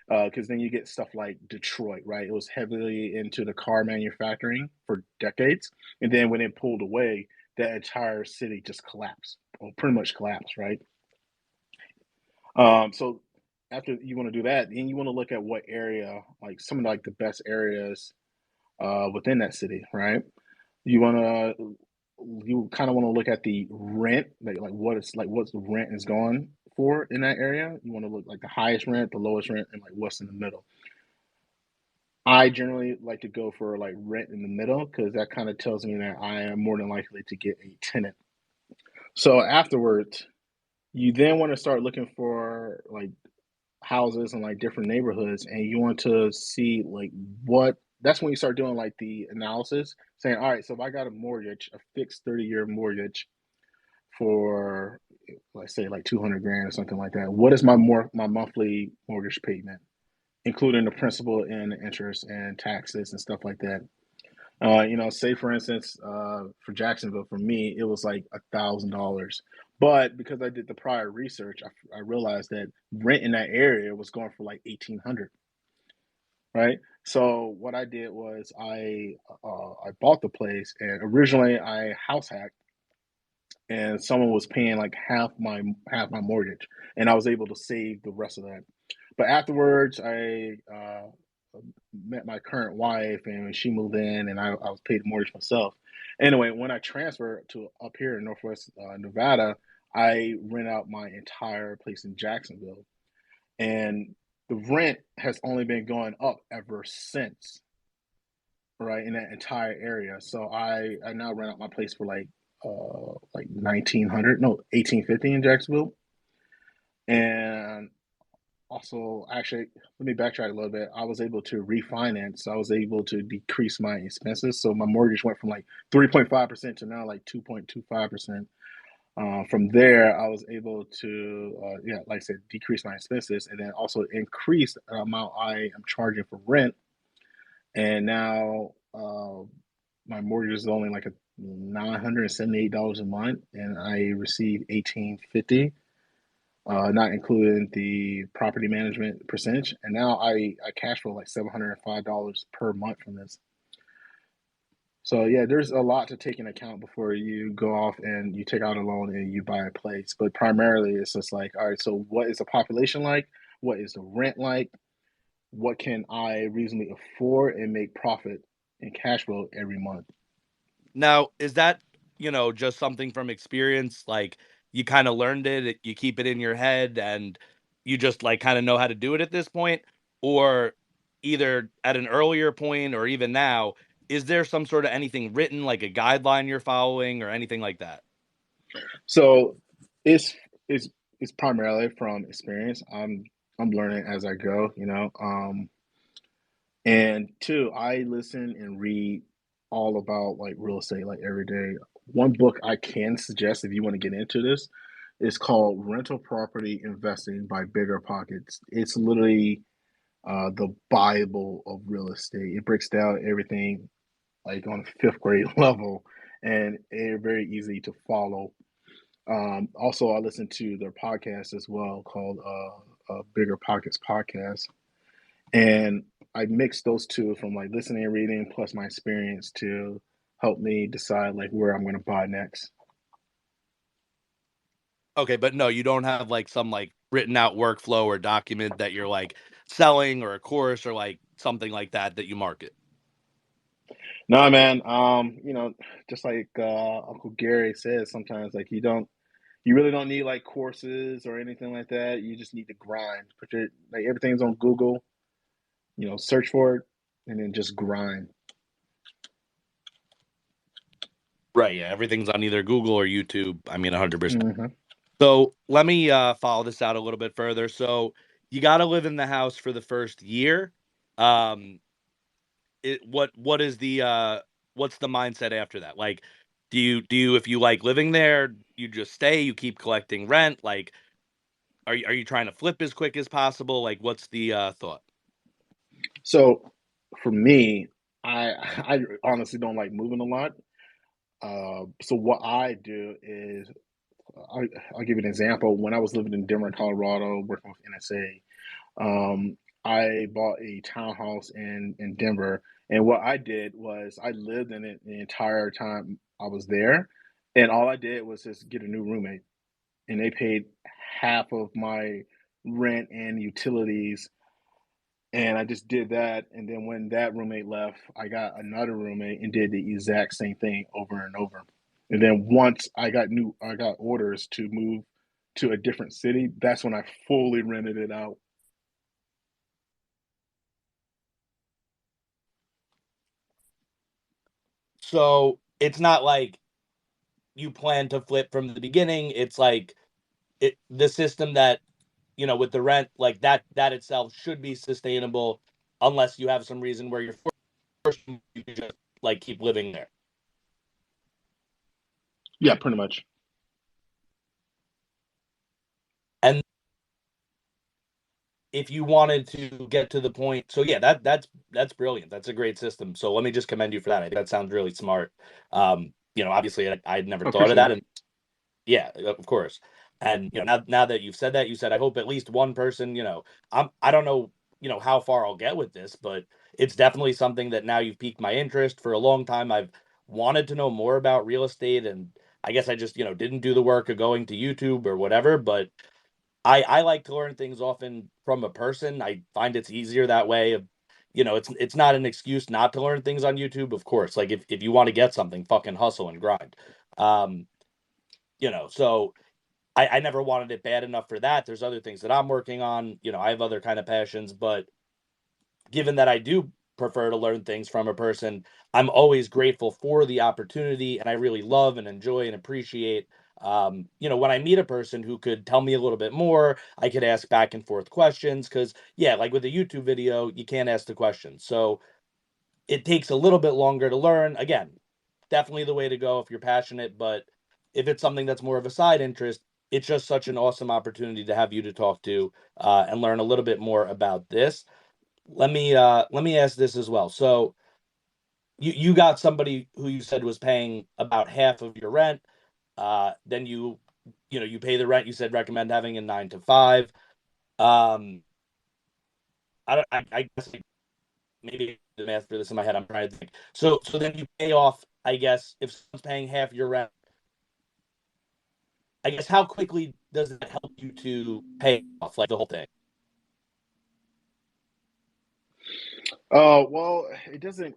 because then you get stuff like Detroit, right? It was heavily into the car manufacturing for decades, and then when it pulled away, that entire city just collapsed, or pretty much collapsed, right? So after you want to do that, then you want to look at what area, like some of like the best areas within that city, right? You wanna you kind of want to look at the rent, like what it's like, what the rent is going for in that area. You want to look like the highest rent, the lowest rent, and like what's in the middle. I generally like to go for like rent in the middle because that kind of tells me that I am more than likely to get a tenant. So afterwards, you then want to start looking for like houses in like different neighborhoods, and you want to see like what that's when you start doing like the analysis, saying, all right, so if I got a mortgage, a fixed 30-year mortgage for, let's say, like 200 grand or something like that, what is my monthly mortgage payment, including the principal and the interest and taxes and stuff like that. Say for instance, for Jacksonville, for me, it was like $1,000. But because I did the prior research, I realized that rent in that area was going for like 1,800, right? So what I did was I bought the place, and originally I house hacked, and someone was paying like half my mortgage, and I was able to save the rest of that. But afterwards, I met my current wife, and she moved in, and I was paid the mortgage myself. Anyway, when I transferred to up here in Northwest Nevada, I rent out my entire place in Jacksonville, and the rent has only been going up ever since, right, in that entire area. So I now rent out my place for like 1,900, no, 1,850 in Jacksonville. And also, actually, let me backtrack a little bit. I was able to refinance. So I was able to decrease my expenses. So my mortgage went from like 3.5% to now like 2.25%. From there, I was able to, yeah, like I said, decrease my expenses, and then also increase the amount I am charging for rent. And now my mortgage is only like $978 a month, and I receive 1850, not including the property management percentage. And now I cash flow like $705 per month from this. So yeah, there's a lot to take into account before you go off and you take out a loan and you buy a place. But primarily, it's just like, all right, so what is the population like? What is the rent like? What can I reasonably afford and make profit and cash flow every month? Now, is that, just something from experience? Like you kind of learned it, you keep it in your head, and you just like kind of know how to do it at this point? Or either at an earlier point or even now, is there some sort of anything written, like a guideline you're following or anything like that? So it's it's it's primarily from experience. I'm learning as I go, you know. And two, I listen and read all about like real estate like every day. One book I can suggest if you want to get into this is called Rental Property Investing by Bigger Pockets. It's literally the Bible of real estate. It breaks down everything like on a fifth grade level, and it's very easy to follow. Also, I listen to their podcast as well called Bigger Pockets Podcast, and I mix those two from like listening and reading plus my experience to help me decide like where I'm going to buy next. Okay, but no, you don't have like some like written out workflow or document that you're like selling or a course or like something like that that you market. No, man. Just like Uncle Gary says, sometimes like you really don't need like courses or anything like that. You just need to grind. Put your like everything's on Google. Search for it and then just grind. Right, yeah, everything's on either Google or YouTube. I mean, 100%. Hmm. So let me follow this out a little bit further. So you got to live in the house for the first year. Um, what is the what's the mindset after that? Like, do you if you like living there, you just stay, you keep collecting rent? Like, are you trying to flip as quick as possible? Like, what's the thought? So for me, I honestly don't like moving a lot. So what I do is I, I'll give you an example. When I was living in Denver, Colorado, working with NSA, I bought a townhouse in Denver, and what I did was I lived in it the entire time I was there, and all I did was just get a new roommate, and they paid half of my rent and utilities, and I just did that. And then when that roommate left, I got another roommate and did the exact same thing over and over. And then once I got orders to move to a different city. That's when I fully rented it out. So it's not like you plan to flip from the beginning. It's like the system that with the rent, like that itself should be sustainable unless you have some reason where you're forced you can just like keep living there. Yeah, pretty much. And if you wanted to get to the point, so yeah, that's brilliant. That's a great system. So let me just commend you for that. I think that sounds really smart. Obviously I'd never I thought of appreciate that, it. and yeah, of course. And now that you've said that, you said I hope at least one person, I don't know, how far I'll get with this, but it's definitely something that now you've piqued my interest. For a long time I've wanted to know more about real estate, and I guess I just, didn't do the work of going to YouTube or whatever, but I like to learn things often from a person. I find it's easier that way. It's not an excuse not to learn things on YouTube, of course. Like if you want to get something, fucking hustle and grind. Um, so I never wanted it bad enough for that. There's other things that I'm working on. I have other kind of passions, but given that I do prefer to learn things from a person, I'm always grateful for the opportunity, and I really love and enjoy and appreciate. When I meet a person who could tell me a little bit more, I could ask back and forth questions. Because, yeah, like with a YouTube video, you can't ask the questions. So it takes a little bit longer to learn. Again, definitely the way to go if you're passionate, but if it's something that's more of a side interest, it's just such an awesome opportunity to have you to talk to and learn a little bit more about this. Let me ask this as well. So you got somebody who you said was paying about half of your rent. Then you pay the rent. You said recommend having a 9 to 5. Um, I guess maybe the math for this in my head. I'm trying to think. So then you pay off. I guess if someone's paying half your rent, I guess how quickly does it help you to pay off like the whole thing? Well, it doesn't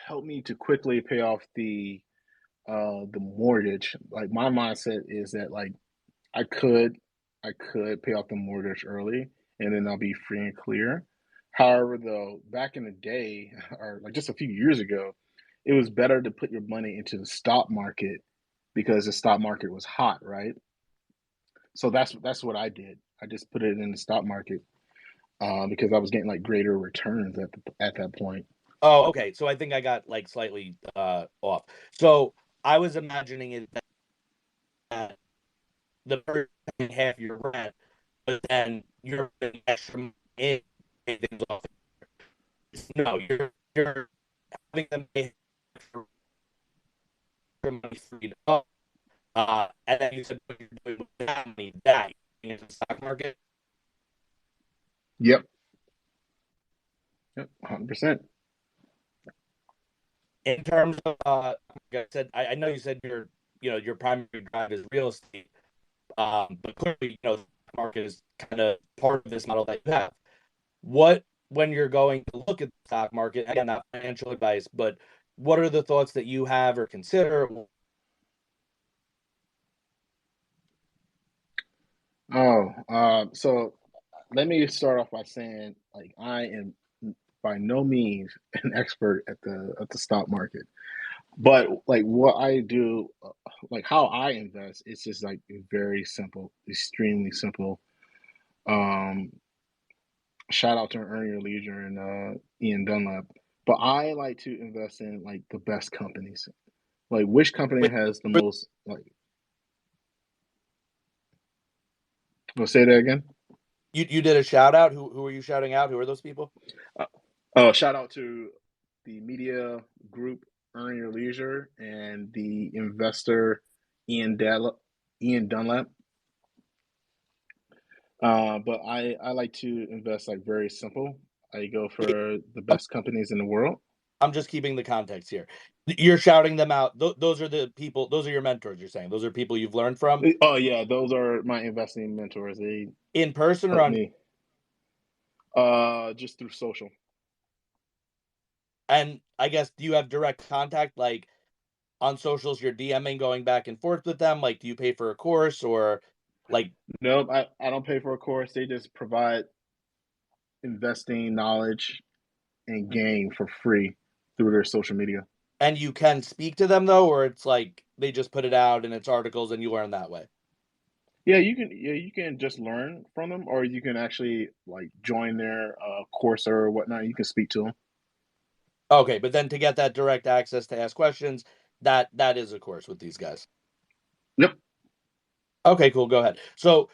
help me to quickly pay off the mortgage. Like my mindset is that like I could I could pay off the mortgage early and then I'll be free and clear. However, though, back in the day, or like just a few years ago, it was better to put your money into the stock market because the stock market was hot, right? So that's what I did. I just put it in the stock market because I was getting like greater returns at that point. Oh, okay. So I think I got like slightly off. So I was imagining it that the person paying half your rent, but then you're putting extra money in pay things off. No, you're having them pay extra money free up. And then you said what you're doing with that money, that you're in the stock market. Yep, yep, 100%. In terms of like I said, I know you said your primary drive is real estate. But clearly, the market is kind of part of this model that you have. What, when you're going to look at the stock market, again, not financial advice, but what are the thoughts that you have or consider? So let me start off by saying, like, I am by no means an expert at the stock market, but like what I do, like how I invest, it's just like very simple, extremely simple. Um, Shout out to Earn Your Leisure and Ian Dunlap, but I like to invest in like the best companies. Like, which company Wait, has the most like? We'll say that again. you did a shout out. Who are you shouting out? Who are those people? Uh, oh, shout out to the media group Earn Your Leisure and the investor Ian Dal- Ian Dunlap. But I like to invest like very simple. I go Wait, for the I'm, best companies in the world. I'm just keeping the context here. You're shouting them out. Those are the people. Those are your mentors. You're saying those are people you've learned from Oh yeah, those are my investing mentors. They in person or help on. me just through social. And I guess do you have direct contact like on socials? You're DMing, going back and forth with them. Like, do you pay for a course or like? Nope, I don't pay for a course. They just provide investing knowledge and game for free through their social media. And you can speak to them though, or it's like they just put it out and it's articles and you learn that way. Yeah, you can just learn from them, or you can actually like join their course or whatnot. You can speak to them. Okay, but then to get that direct access to ask questions, that is a course with these guys. Yep. Okay, cool. Go ahead. So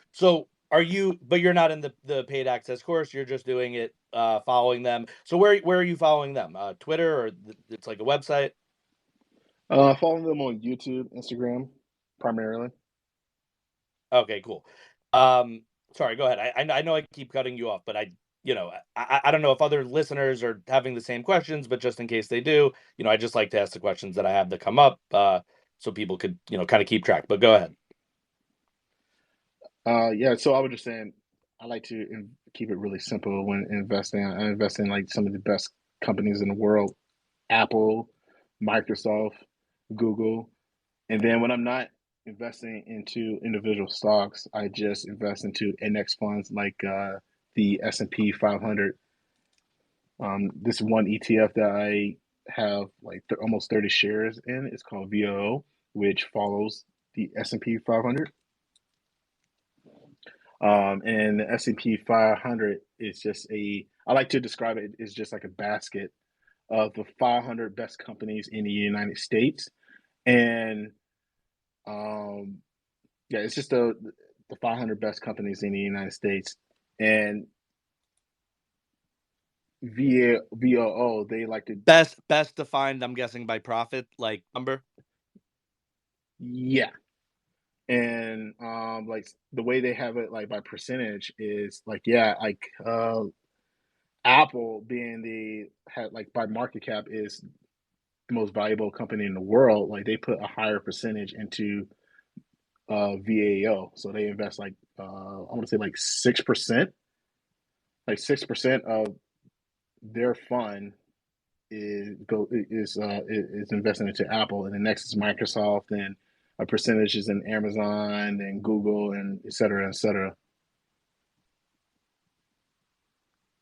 are you? But you're not in the paid access course. You're just doing it, following them. So where are you following them? Twitter or it's like a website? Follow them on YouTube, Instagram, primarily. Okay, cool. Um, Sorry, go ahead. I know I keep cutting you off, but I don't know if other listeners are having the same questions, but just in case they do, I just like to ask the questions that I have that come up, so people could, kind of keep track. But go ahead. Yeah, so I was just saying, I like to keep it really simple when investing. I invest in like some of the best companies in the world: Apple, Microsoft, Google. And then when I'm not investing into individual stocks, I just invest into index funds like the S&P 500. This one ETF that I have like almost 30 shares in. It's called VOO, which follows the S&P 500. And the S&P 500 is just I like to describe it as just like a basket of the 500 best companies in the United States. And um, yeah, it's just the 500 best companies in the United States. And VOO, they like to, Best defined, I'm guessing, by profit, like number. yeah. And like the way they have it like by percentage is like, yeah, like Apple being the had like by market cap is the most valuable company in the world, like they put a higher percentage into VAO. So they invest like I want to say like 6%, like 6% of their fund is invested into Apple, and the next is Microsoft, and a percentage is in Amazon and Google, and et cetera, et cetera.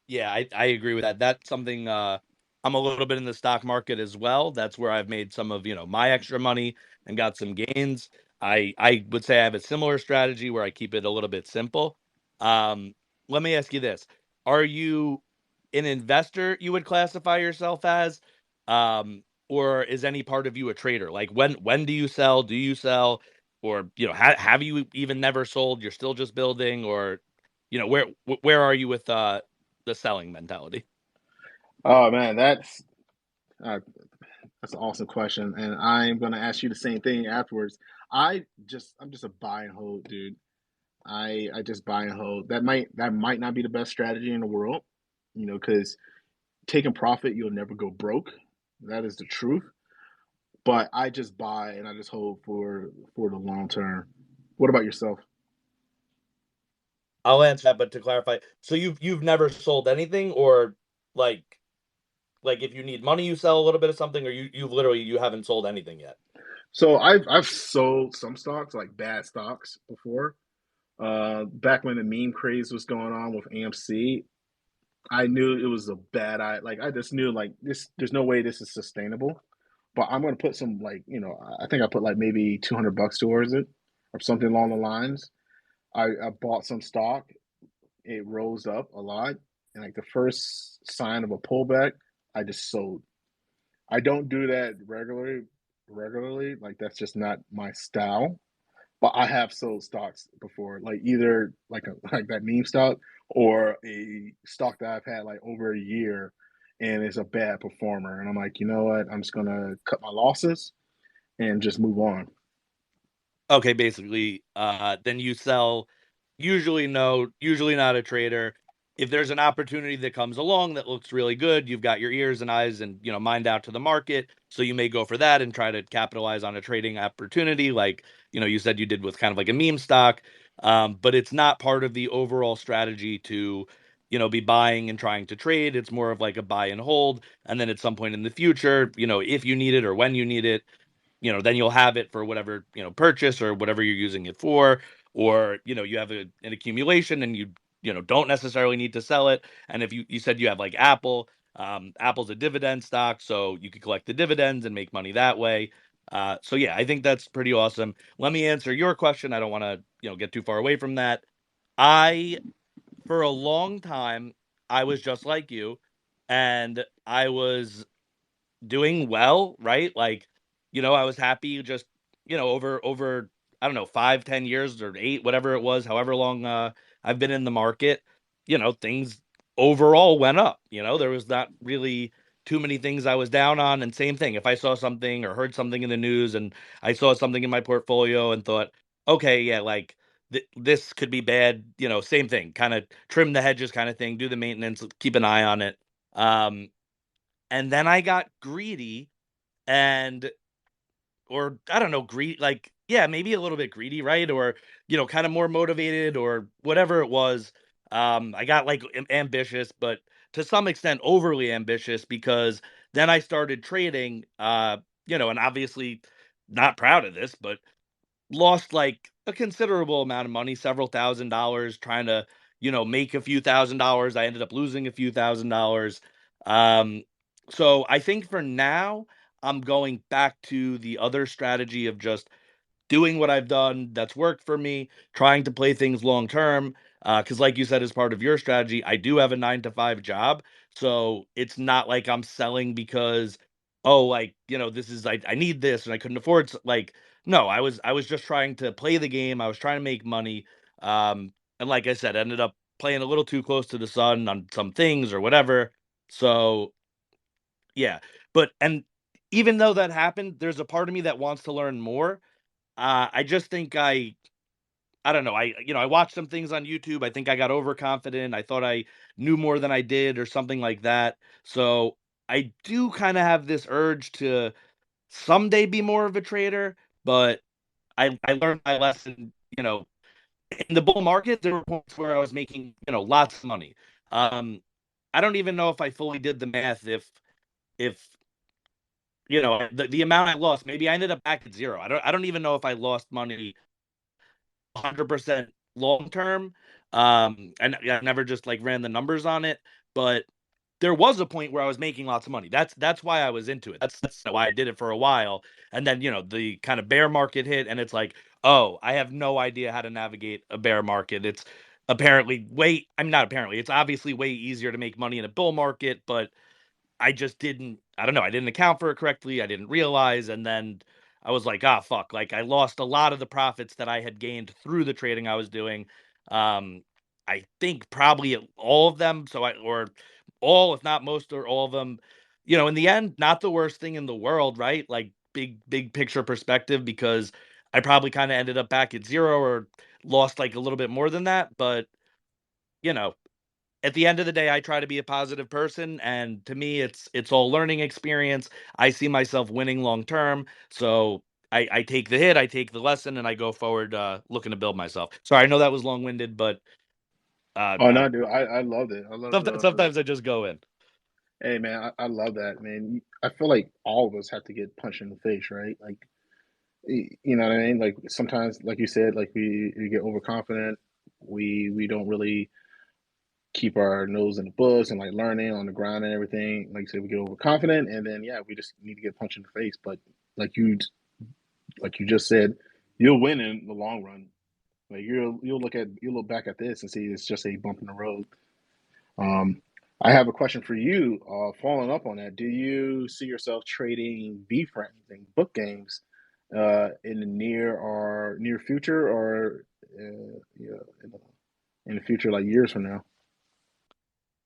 Yeah, I agree with that. That's something I'm a little bit in the stock market as well. That's where I've made some of, my extra money and got some gains. I would say I have a similar strategy where I keep it a little bit simple. Um, Let me ask you this. Are you an investor you would classify yourself as? Or is any part of you a trader? Like when do you sell? Do you sell? Or, have you even never sold? You're still just building, or where are you with the selling mentality? Oh man, uh, that's an awesome question, and I'm gonna ask you the same thing afterwards. I'm just a buy and hold dude. I just buy and hold. That might not be the best strategy in the world, because taking profit, you'll never go broke. That is the truth. But I just buy and I just hold for the long term. What about yourself? I'll answer that, but to clarify, so you've never sold anything, or like like if you need money, you sell a little bit of something, or you haven't sold anything yet. So I've sold some stocks, like bad stocks, before. Back when the meme craze was going on with AMC, I knew it was a bad like I just knew like this. There's no way this is sustainable. But I'm gonna put some like I think I put like maybe $200 towards it or something along the lines. I bought some stock. It rose up a lot, and like the first sign of a pullback, I just sold. I don't do that regularly. Like that's just not my style. But I have sold stocks before, like either like like that meme stock or a stock that I've had like over a year and it's a bad performer. And I'm like, you know what? I'm just gonna cut my losses and just move on. Okay, basically, then you sell. Usually, no, usually not a trader. If there's an opportunity that comes along that looks really good, you've got your ears and eyes and mind out to the market. So you may go for that and try to capitalize on a trading opportunity, like you said you did with kind of like a meme stock. But it's not part of the overall strategy to be buying and trying to trade. It's more of like a buy and hold, and then at some point in the future, if you need it or when you need it, then you'll have it for whatever, purchase or whatever you're using it for. Or, you have an accumulation and you don't necessarily need to sell it. And if you said you have like Apple, Apple's a dividend stock, so you could collect the dividends and make money that way. So yeah, I think that's pretty awesome. Let me answer your question. I don't want to, get too far away from that. I, for a long time, I was just like you, and I was doing well, right? Like, I was happy just, over I don't know, 5, 10 years or 8, whatever it was, however long I've been in the market, things overall went up. There was not really too many things I was down on. And same thing, if I saw something or heard something in the news and I saw something in my portfolio and thought, okay, yeah, like this could be bad, same thing, kind of trim the hedges kind of thing, do the maintenance, keep an eye on it. Um, and then I got greedy and or I don't know, like yeah, maybe a little bit greedy, right? Or kind of more motivated or whatever it was. I got like ambitious, but to some extent overly ambitious because then I started trading and obviously not proud of this, but lost like a considerable amount of money, several $1,000s trying to, make a few $1,000s. I ended up losing a few $1,000s. Um, so I think for now, I'm going back to the other strategy of just doing what I've done that's worked for me, trying to play things long term. Because, like you said, as part of your strategy, I do have a 9 to 5 job. So it's not like I'm selling because, oh, like, this is, I need this and I couldn't afford. Like, no, I was just trying to play the game. I was trying to make money. And like I said, ended up playing a little too close to the sun on some things or whatever. So yeah, and even though that happened, there's a part of me that wants to learn more. I just think I don't know. I watched some things on YouTube. I think I got overconfident. I thought I knew more than I did or something like that. So I do kind of have this urge to someday be more of a trader, but I learned my lesson, in the bull market, there were points where I was making, lots of money. Um, I don't even know if I fully did the math if the amount I lost, maybe I ended up back at zero. I don't even know if I lost money 100% long term. And I never just like ran the numbers on it, but there was a point where I was making lots of money. That's why I was into it. That's why I did it for a while. And then, the kind of bear market hit and it's like, "Oh, I have no idea how to navigate a bear market." It's not apparently. It's obviously way easier to make money in a bull market, but I just didn't, I don't know, I didn't account for it correctly. I didn't realize. And then I was like, ah, fuck. Like I lost a lot of the profits that I had gained through the trading I was doing. Um, I think probably all of them. Or all, if not most or all of them, in the end, not the worst thing in the world, right? Like big picture perspective, because I probably kind of ended up back at zero or lost like a little bit more than that. But, you know, at the end of the day, I try to be a positive person, and to me, it's all learning experience. I see myself winning long term, so I take the hit, I take the lesson, and I go forward, looking to build myself. Sorry, I know that was long winded, but Oh I, no, dude, I loved it. I love sometimes I just go in. hey man, I love that, man. I feel like all of us have to get punched in the face, right? Like, you know what I mean? Like sometimes, like you said, like we get overconfident. We don't really keep our nose in the books and like learning on the ground and everything. Like you said, we get overconfident, and then yeah, we just need to get punched in the face. But like you like you just said, you'll win in the long run. Like you'll look back at this and see it's just a bump in the road. Um, I have a question for you. Following up on that, do you see yourself trading V frames and book games in the near future, or yeah, in the future, like years from now?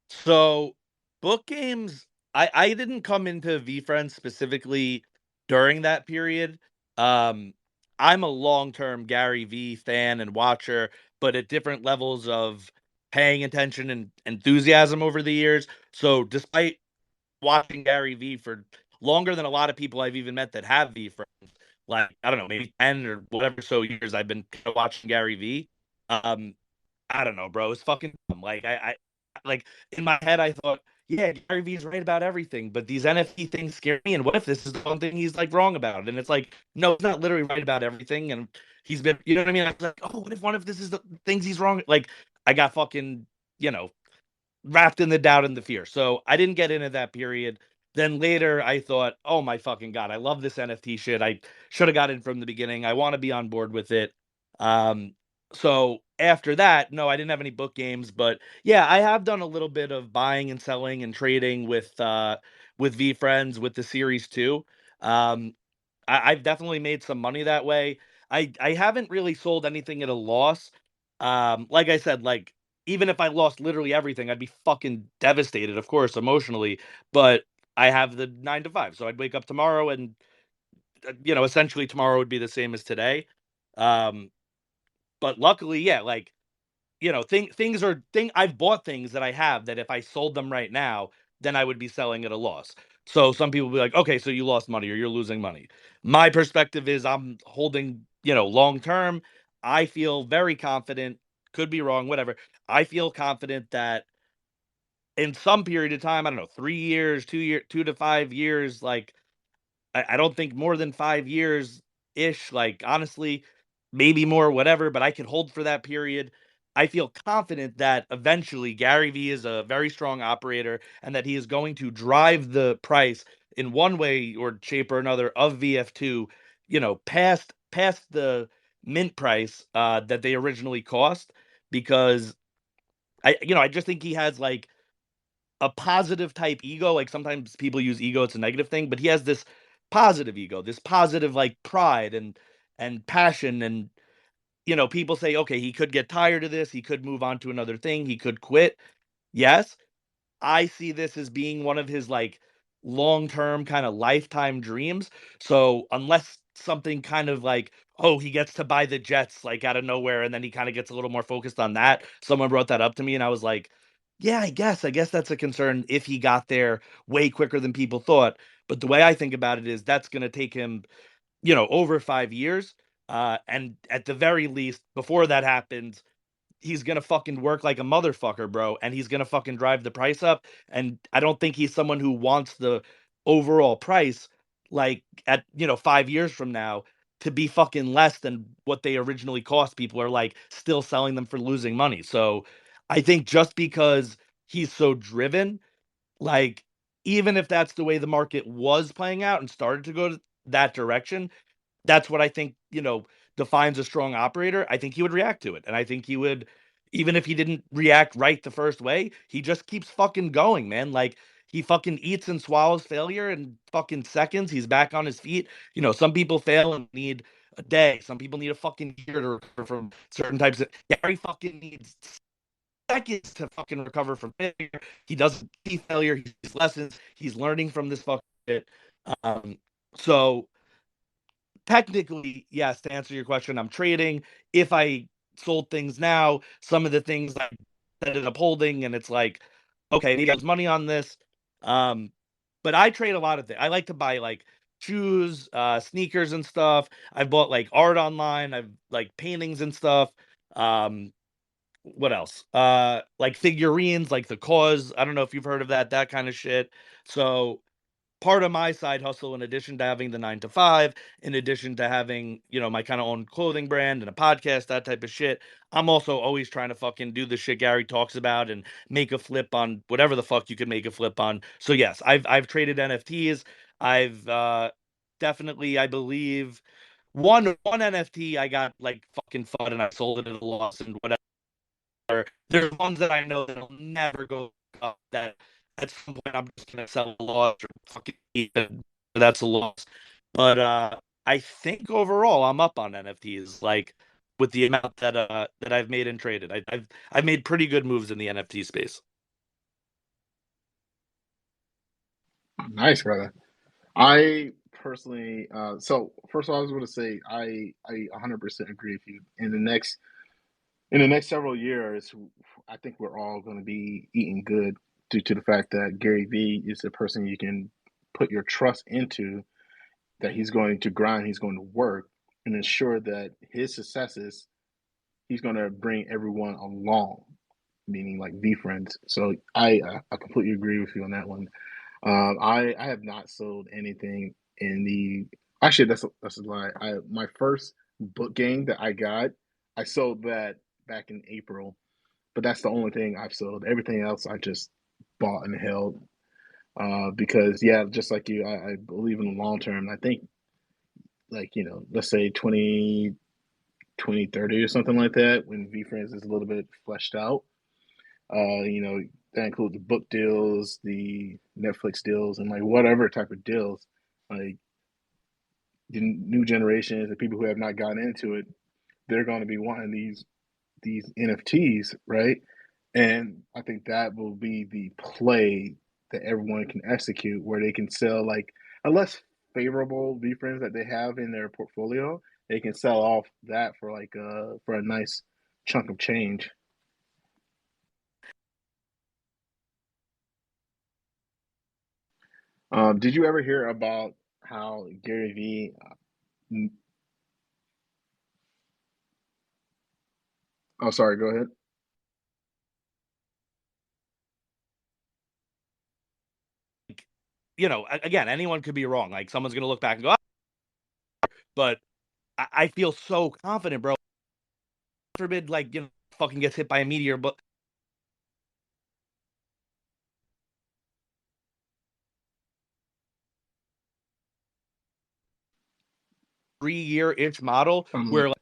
So book games, I didn't come into VFriends specifically during that period. Um, I'm a long-term Gary V fan and watcher, but at different levels of paying attention and enthusiasm over the years. So despite watching Gary V for longer than a lot of people I've even met that have VFriends, like I don't know, maybe 10 or whatever so years I've been watching Gary V. Um, I don't know, bro. It's fucking dumb. Like like in my head, I thought, yeah, Gary Vee's right about everything, but these NFT things scare me. And what if this is the one thing he's like wrong about? And it's like, no, he's not literally right about everything. And he's been, you know what I mean? I was like, oh, what if this is the things he's wrong? Like I got fucking, you know, wrapped in the doubt and the fear. So I didn't get into that period. Then later I thought, oh my fucking God, I love this NFT shit. I should have got in from the beginning. I want to be on board with it. Um, so after that, no, I didn't have any book games, but yeah, I have done a little bit of buying and selling and trading with V Friends with the series too. Um, I've definitely made some money that way. I haven't really sold anything at a loss. Like I said, like even if I lost literally everything, I'd be fucking devastated, of course, emotionally. But I have the 9 to 5, so I'd wake up tomorrow and essentially tomorrow would be the same as today. Um, but luckily, yeah, like things are thing I've bought things that I have that if I sold them right now, then I would be selling at a loss. So some people will be like, okay, so you lost money or you're losing money. My perspective is I'm holding, long term. I feel very confident, could be wrong, whatever. I feel confident that in some period of time, I don't know, 3 years, 2 year, 2 to 5 years, like I don't think more than 5 years ish. Like honestly, maybe more, whatever. But I could hold for that period. I feel confident that eventually Gary Vee is a very strong operator and that he is going to drive the price in one way or shape or another of VF2, past the mint price that they originally cost, because I just think he has like a positive type ego. Like sometimes people use ego, it's a negative thing, but he has this positive ego, this positive like pride and passion. And people say, okay, he could get tired of this, he could move on to another thing, he could quit. Yes, I see this as being one of his like long-term kind of lifetime dreams. So unless something kind of like, oh, he gets to buy the Jets like out of nowhere and then he kind of gets a little more focused on that. Someone brought that up to me and I was like, yeah, I guess that's a concern if he got there way quicker than people thought. But the way I think about it is that's going to take him, over 5 years. And at the very least, before that happens, he's gonna fucking work like a motherfucker, bro, and he's gonna fucking drive the price up. And I don't think he's someone who wants the overall price, like at 5 years from now, to be fucking less than what they originally cost. People are like still selling them for losing money. So I think just because he's so driven, like even if that's the way the market was playing out and started to go that direction, that's what I think, defines a strong operator. I think he would react to it. And I think he would, even if he didn't react right the first way, he just keeps fucking going, man. Like he fucking eats and swallows failure in fucking seconds. He's back on his feet. Some people fail and need a day. Some people need a fucking year to recover from certain types of. Gary fucking needs seconds to fucking recover from failure. He doesn't see failure. He sees lessons. He's learning from this fucking shit. Um, so technically, yes, to answer your question, I'm trading. If I sold things now, some of the things I ended up holding, and it's like, okay, maybe I lose money on this. Um, but I trade a lot of things. I like to buy like shoes, sneakers and stuff. I've bought like art online. I've like paintings and stuff. Um, what else? Like figurines, like the cause. I don't know if you've heard of that kind of shit. So part of my side hustle, in addition to having the 9 to 5, in addition to having, my kind of own clothing brand and a podcast, that type of shit, I'm also always trying to fucking do the shit Gary talks about and make a flip on whatever the fuck you can make a flip on. So yes, I've traded NFTs. I've definitely, I believe, one NFT I got like fucking fun and I sold it at a loss and whatever. There's ones that I know that'll never go up, that at some point I'm just gonna sell a loss or fucking eat it. That's a loss. But I think overall I'm up on NFTs, like with the amount that I've made and traded. I've made pretty good moves in the NFT space. Nice, brother. I personally, so first of all, I was going to say I 100% agree with you. In the next several years, I think we're all going to be eating good due to the fact that Gary Vee is the person you can put your trust into, that he's going to grind, he's going to work, and ensure that his successes, he's going to bring everyone along, meaning like V friends. So I completely agree with you on that one. I have not sold anything in the. Actually, that's a lie. My first book game that I got, I sold that back in April, but that's the only thing I've sold. Everything else I just bought and held. Because yeah, just like you, I believe in the long term. I think like let's say 2030 or something like that, when VFriends is a little bit fleshed out. That includes the book deals, the Netflix deals, and like whatever type of deals. Like the new generations, the people who have not gotten into it, they're going to be wanting these NFTs, right? And I think that will be the play that everyone can execute, where they can sell like a less favorable VFriends that they have in their portfolio. They can sell off that for like for a nice chunk of change. Did you ever hear about how Gary Vee? Oh, sorry. Go ahead. Like, again, anyone could be wrong. Like someone's gonna look back and go, "Ah," but I feel so confident, bro. Forbid, like fucking gets hit by a meteor, but 3 year itch model Um, where like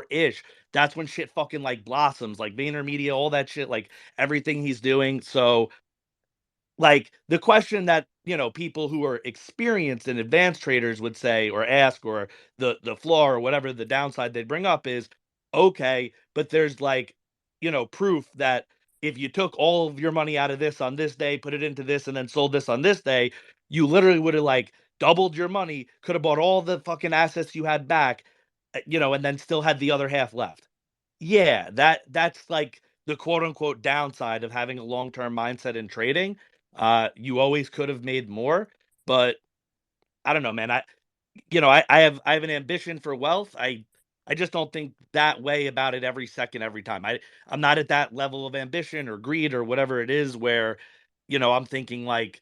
ish, that's when shit fucking like blossoms, like VaynerMedia, all that shit, like everything he's doing. So like the question that, people who are experienced and advanced traders would say or ask, or the flaw or whatever the downside they'd bring up is, okay, but there's like, proof that if you took all of your money out of this on this day, put it into this, and then sold this on this day, you literally would have like doubled your money, could have bought all the fucking assets you had back, and then still had the other half left. Yeah, that's like the quote unquote downside of having a long-term mindset in trading. You always could have made more, but I don't know, man. I have an ambition for wealth. I just don't think that way about it every second, every time. I'm not at that level of ambition or greed or whatever it is where, I'm thinking like,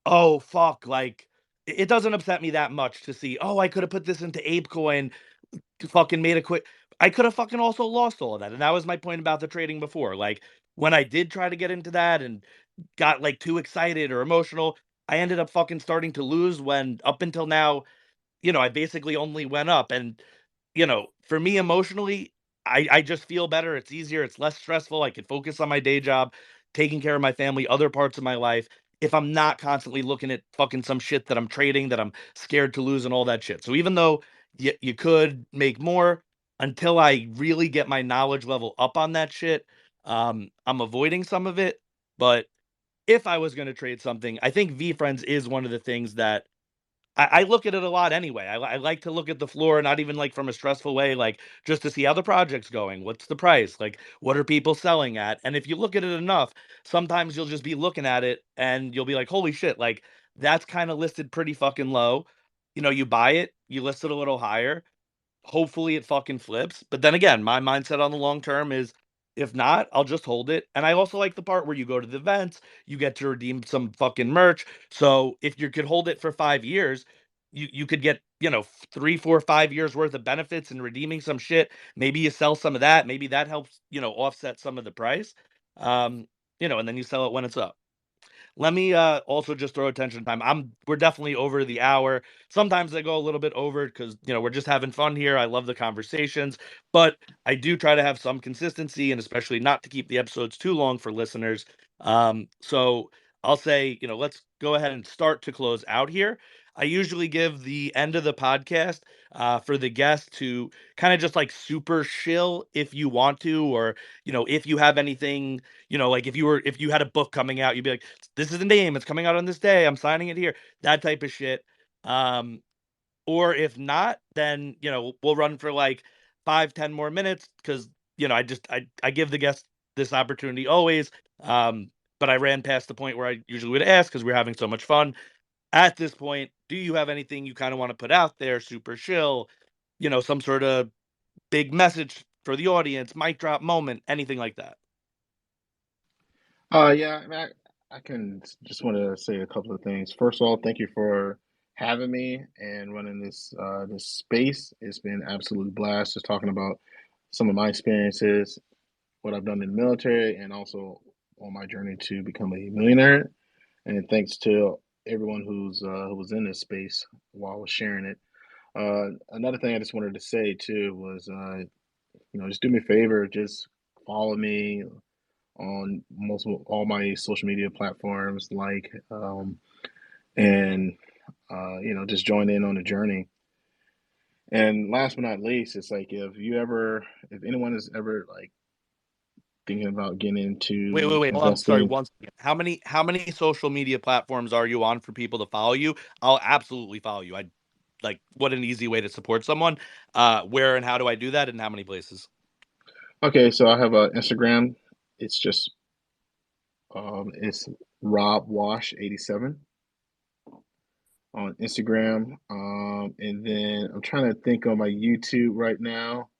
oh fuck, like it doesn't upset me that much to see, oh, I could have put this into ApeCoin, fucking made a quick. I could have fucking also lost all of that. And that was my point about the trading before. Like when I did try to get into that and got like too excited or emotional, I ended up fucking starting to lose when up until now, I basically only went up. And for me emotionally, I just feel better. It's easier. It's less stressful. I can focus on my day job, taking care of my family, other parts of my life. If I'm not constantly looking at fucking some shit that I'm trading that I'm scared to lose and all that shit. So even though you could make more, until I really get my knowledge level up on that shit, I'm avoiding some of it. But if I was going to trade something, I think VFriends is one of the things that I look at it a lot anyway. I like to look at the floor, not even like from a stressful way, like just to see how the project's going. What's the price? Like, what are people selling at? And if you look at it enough, sometimes you'll just be looking at it and you'll be like, holy shit, like that's kind of listed pretty fucking low. You buy it, you list it a little higher, hopefully it fucking flips. But then again, my mindset on the long term is if not, I'll just hold it. And I also like the part where you go to the events, you get to redeem some fucking merch. So if you could hold it for 5 years, you could get, 3, 4, 5 years worth of benefits and redeeming some shit. Maybe you sell some of that. Maybe that helps, offset some of the price. Um, and then you sell it when it's up. Let me also just throw attention time. We're definitely over the hour. Sometimes I go a little bit over because we're just having fun here. I love the conversations, but I do try to have some consistency and especially not to keep the episodes too long for listeners. So I'll say, let's go ahead and start to close out here. I usually give the end of the podcast for the guest to kind of just like super chill if you want to, or if you have anything, like if you had a book coming out, you'd be like, this is the name, it's coming out on this day, I'm signing it here, that type of shit. Um, or if not, then we'll run for like 5, 10 more minutes because I give the guest this opportunity always. But I ran past the point where I usually would ask because we're having so much fun. At this point, do you have anything you kind of want to put out there, super chill, some sort of big message for the audience, mic drop moment, anything like that? Yeah, I can just want to say a couple of things. First of all, thank you for having me and running this space. It's been absolute blast just talking about some of my experiences, what I've done in the military, and also on my journey to become a millionaire. And thanks to everyone who was in this space while I was sharing it. Another thing I just wanted to say too was, just do me a favor, just follow me on most of all my social media platforms, and just join in on the journey. And last but not least, it's like if anyone is ever like thinking about getting Wait, into wait, wait. Hold on. Sorry, investing. one second. How many social media platforms are you on for people to follow you? I'll absolutely follow you. I like what an easy way to support someone. Where and how do I do that and how many places? Okay, so I have a Instagram. It's just it's Rob Wash 87 on Instagram. And then I'm trying to think on my YouTube right now.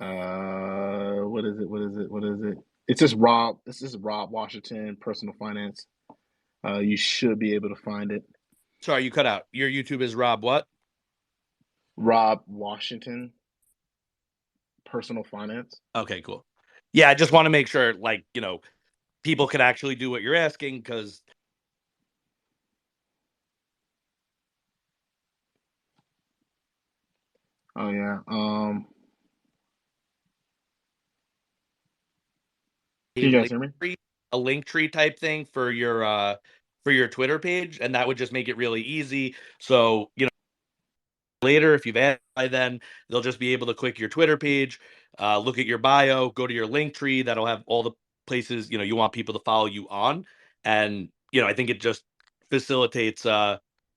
What is it? What is it? What is it? It's just Rob. This is Rob Washington, personal finance. You should be able to find it. Sorry, you cut out. Your YouTube is Rob what? Rob Washington, personal finance. Okay, cool. Yeah, I just want to make sure like, people can actually do what you're asking because Oh yeah. Can you guys hear me? a link tree type thing for your Twitter page, and that would just make it really easy. So, later, if you've asked by then, they'll just be able to click your Twitter page, look at your bio, go to your link tree. That'll have all the places you want people to follow you on, and I think it just facilitates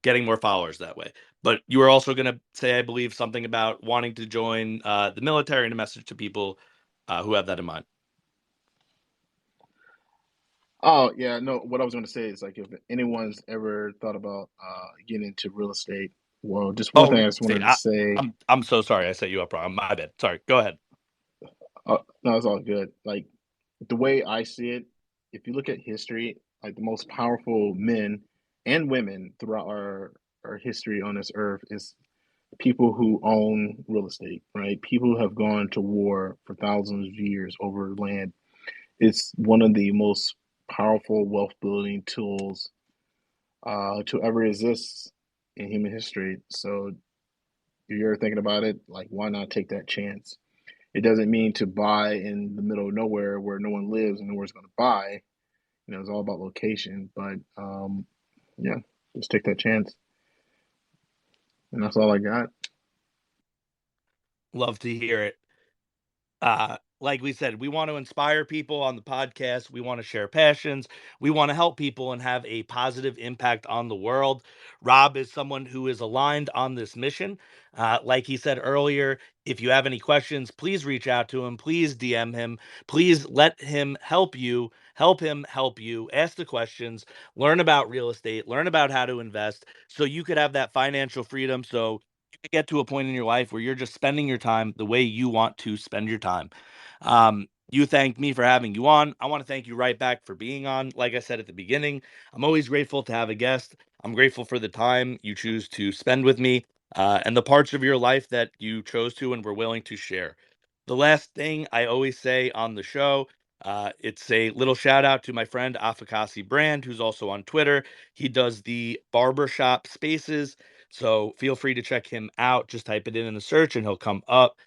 getting more followers that way. But you were also going to say, I believe, something about wanting to join the military and a message to people who have that in mind. Oh yeah, no. What I was going to say is like if anyone's ever thought about getting into real estate, well, just one Oh, thing I real just estate. wanted to say. I'm so sorry I set you up wrong. My bad. Sorry. Go ahead. No, it's all good. Like the way I see it, if you look at history, like the most powerful men and women throughout our history on this earth is people who own real estate, right? People who have gone to war for thousands of years over land. It's one of the most powerful wealth building tools to ever exist in human history. So if you're thinking about it, like why not take that chance? It doesn't mean to buy in the middle of nowhere where no one lives and no one's going to buy. It's all about location. But yeah, just take that chance, and that's all I got. Love to hear it. Like we said, we want to inspire people on the podcast. We want to share passions. We want to help people and have a positive impact on the world. Rob is someone who is aligned on this mission. Like he said earlier, if you have any questions, please reach out to him. Please DM him. Please let him help you. Help him help you. Ask the questions. Learn about real estate. Learn about how to invest so you could have that financial freedom. So you could get to a point in your life where you're just spending your time the way you want to spend your time. You thanked me for having you on. I want to thank you right back for being on. Like I said at the beginning, I'm always grateful to have a guest. I'm grateful for the time you choose to spend with me and the parts of your life that you chose to and were willing to share. The last thing I always say on the show, it's a little shout out to my friend Afakasi Brand, who's also on Twitter. He does the barbershop spaces. So feel free to check him out. Just type it in the search and he'll come up.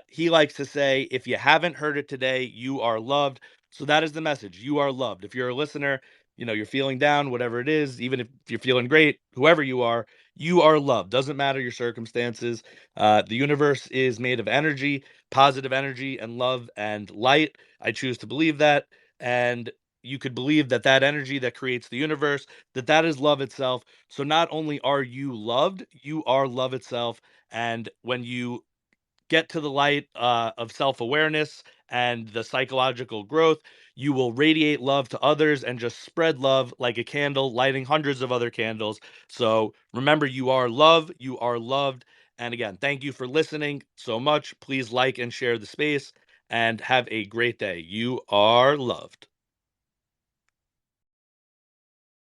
He likes to say, if you haven't heard it today, you are loved. So that is the message. You are loved. If you're a listener, you're feeling down, whatever it is, even if you're feeling great, whoever you are loved. Doesn't matter your circumstances. The universe is made of energy, positive energy, and love and light. I choose to believe that. And you could believe that that energy that creates the universe, that is love itself. So not only are you loved, you are love itself. And when you get to the light of self awareness and the psychological growth, you will radiate love to others and just spread love like a candle, lighting hundreds of other candles. So remember, you are love, you are loved. And again, thank you for listening so much. Please like and share the space and have a great day. You are loved.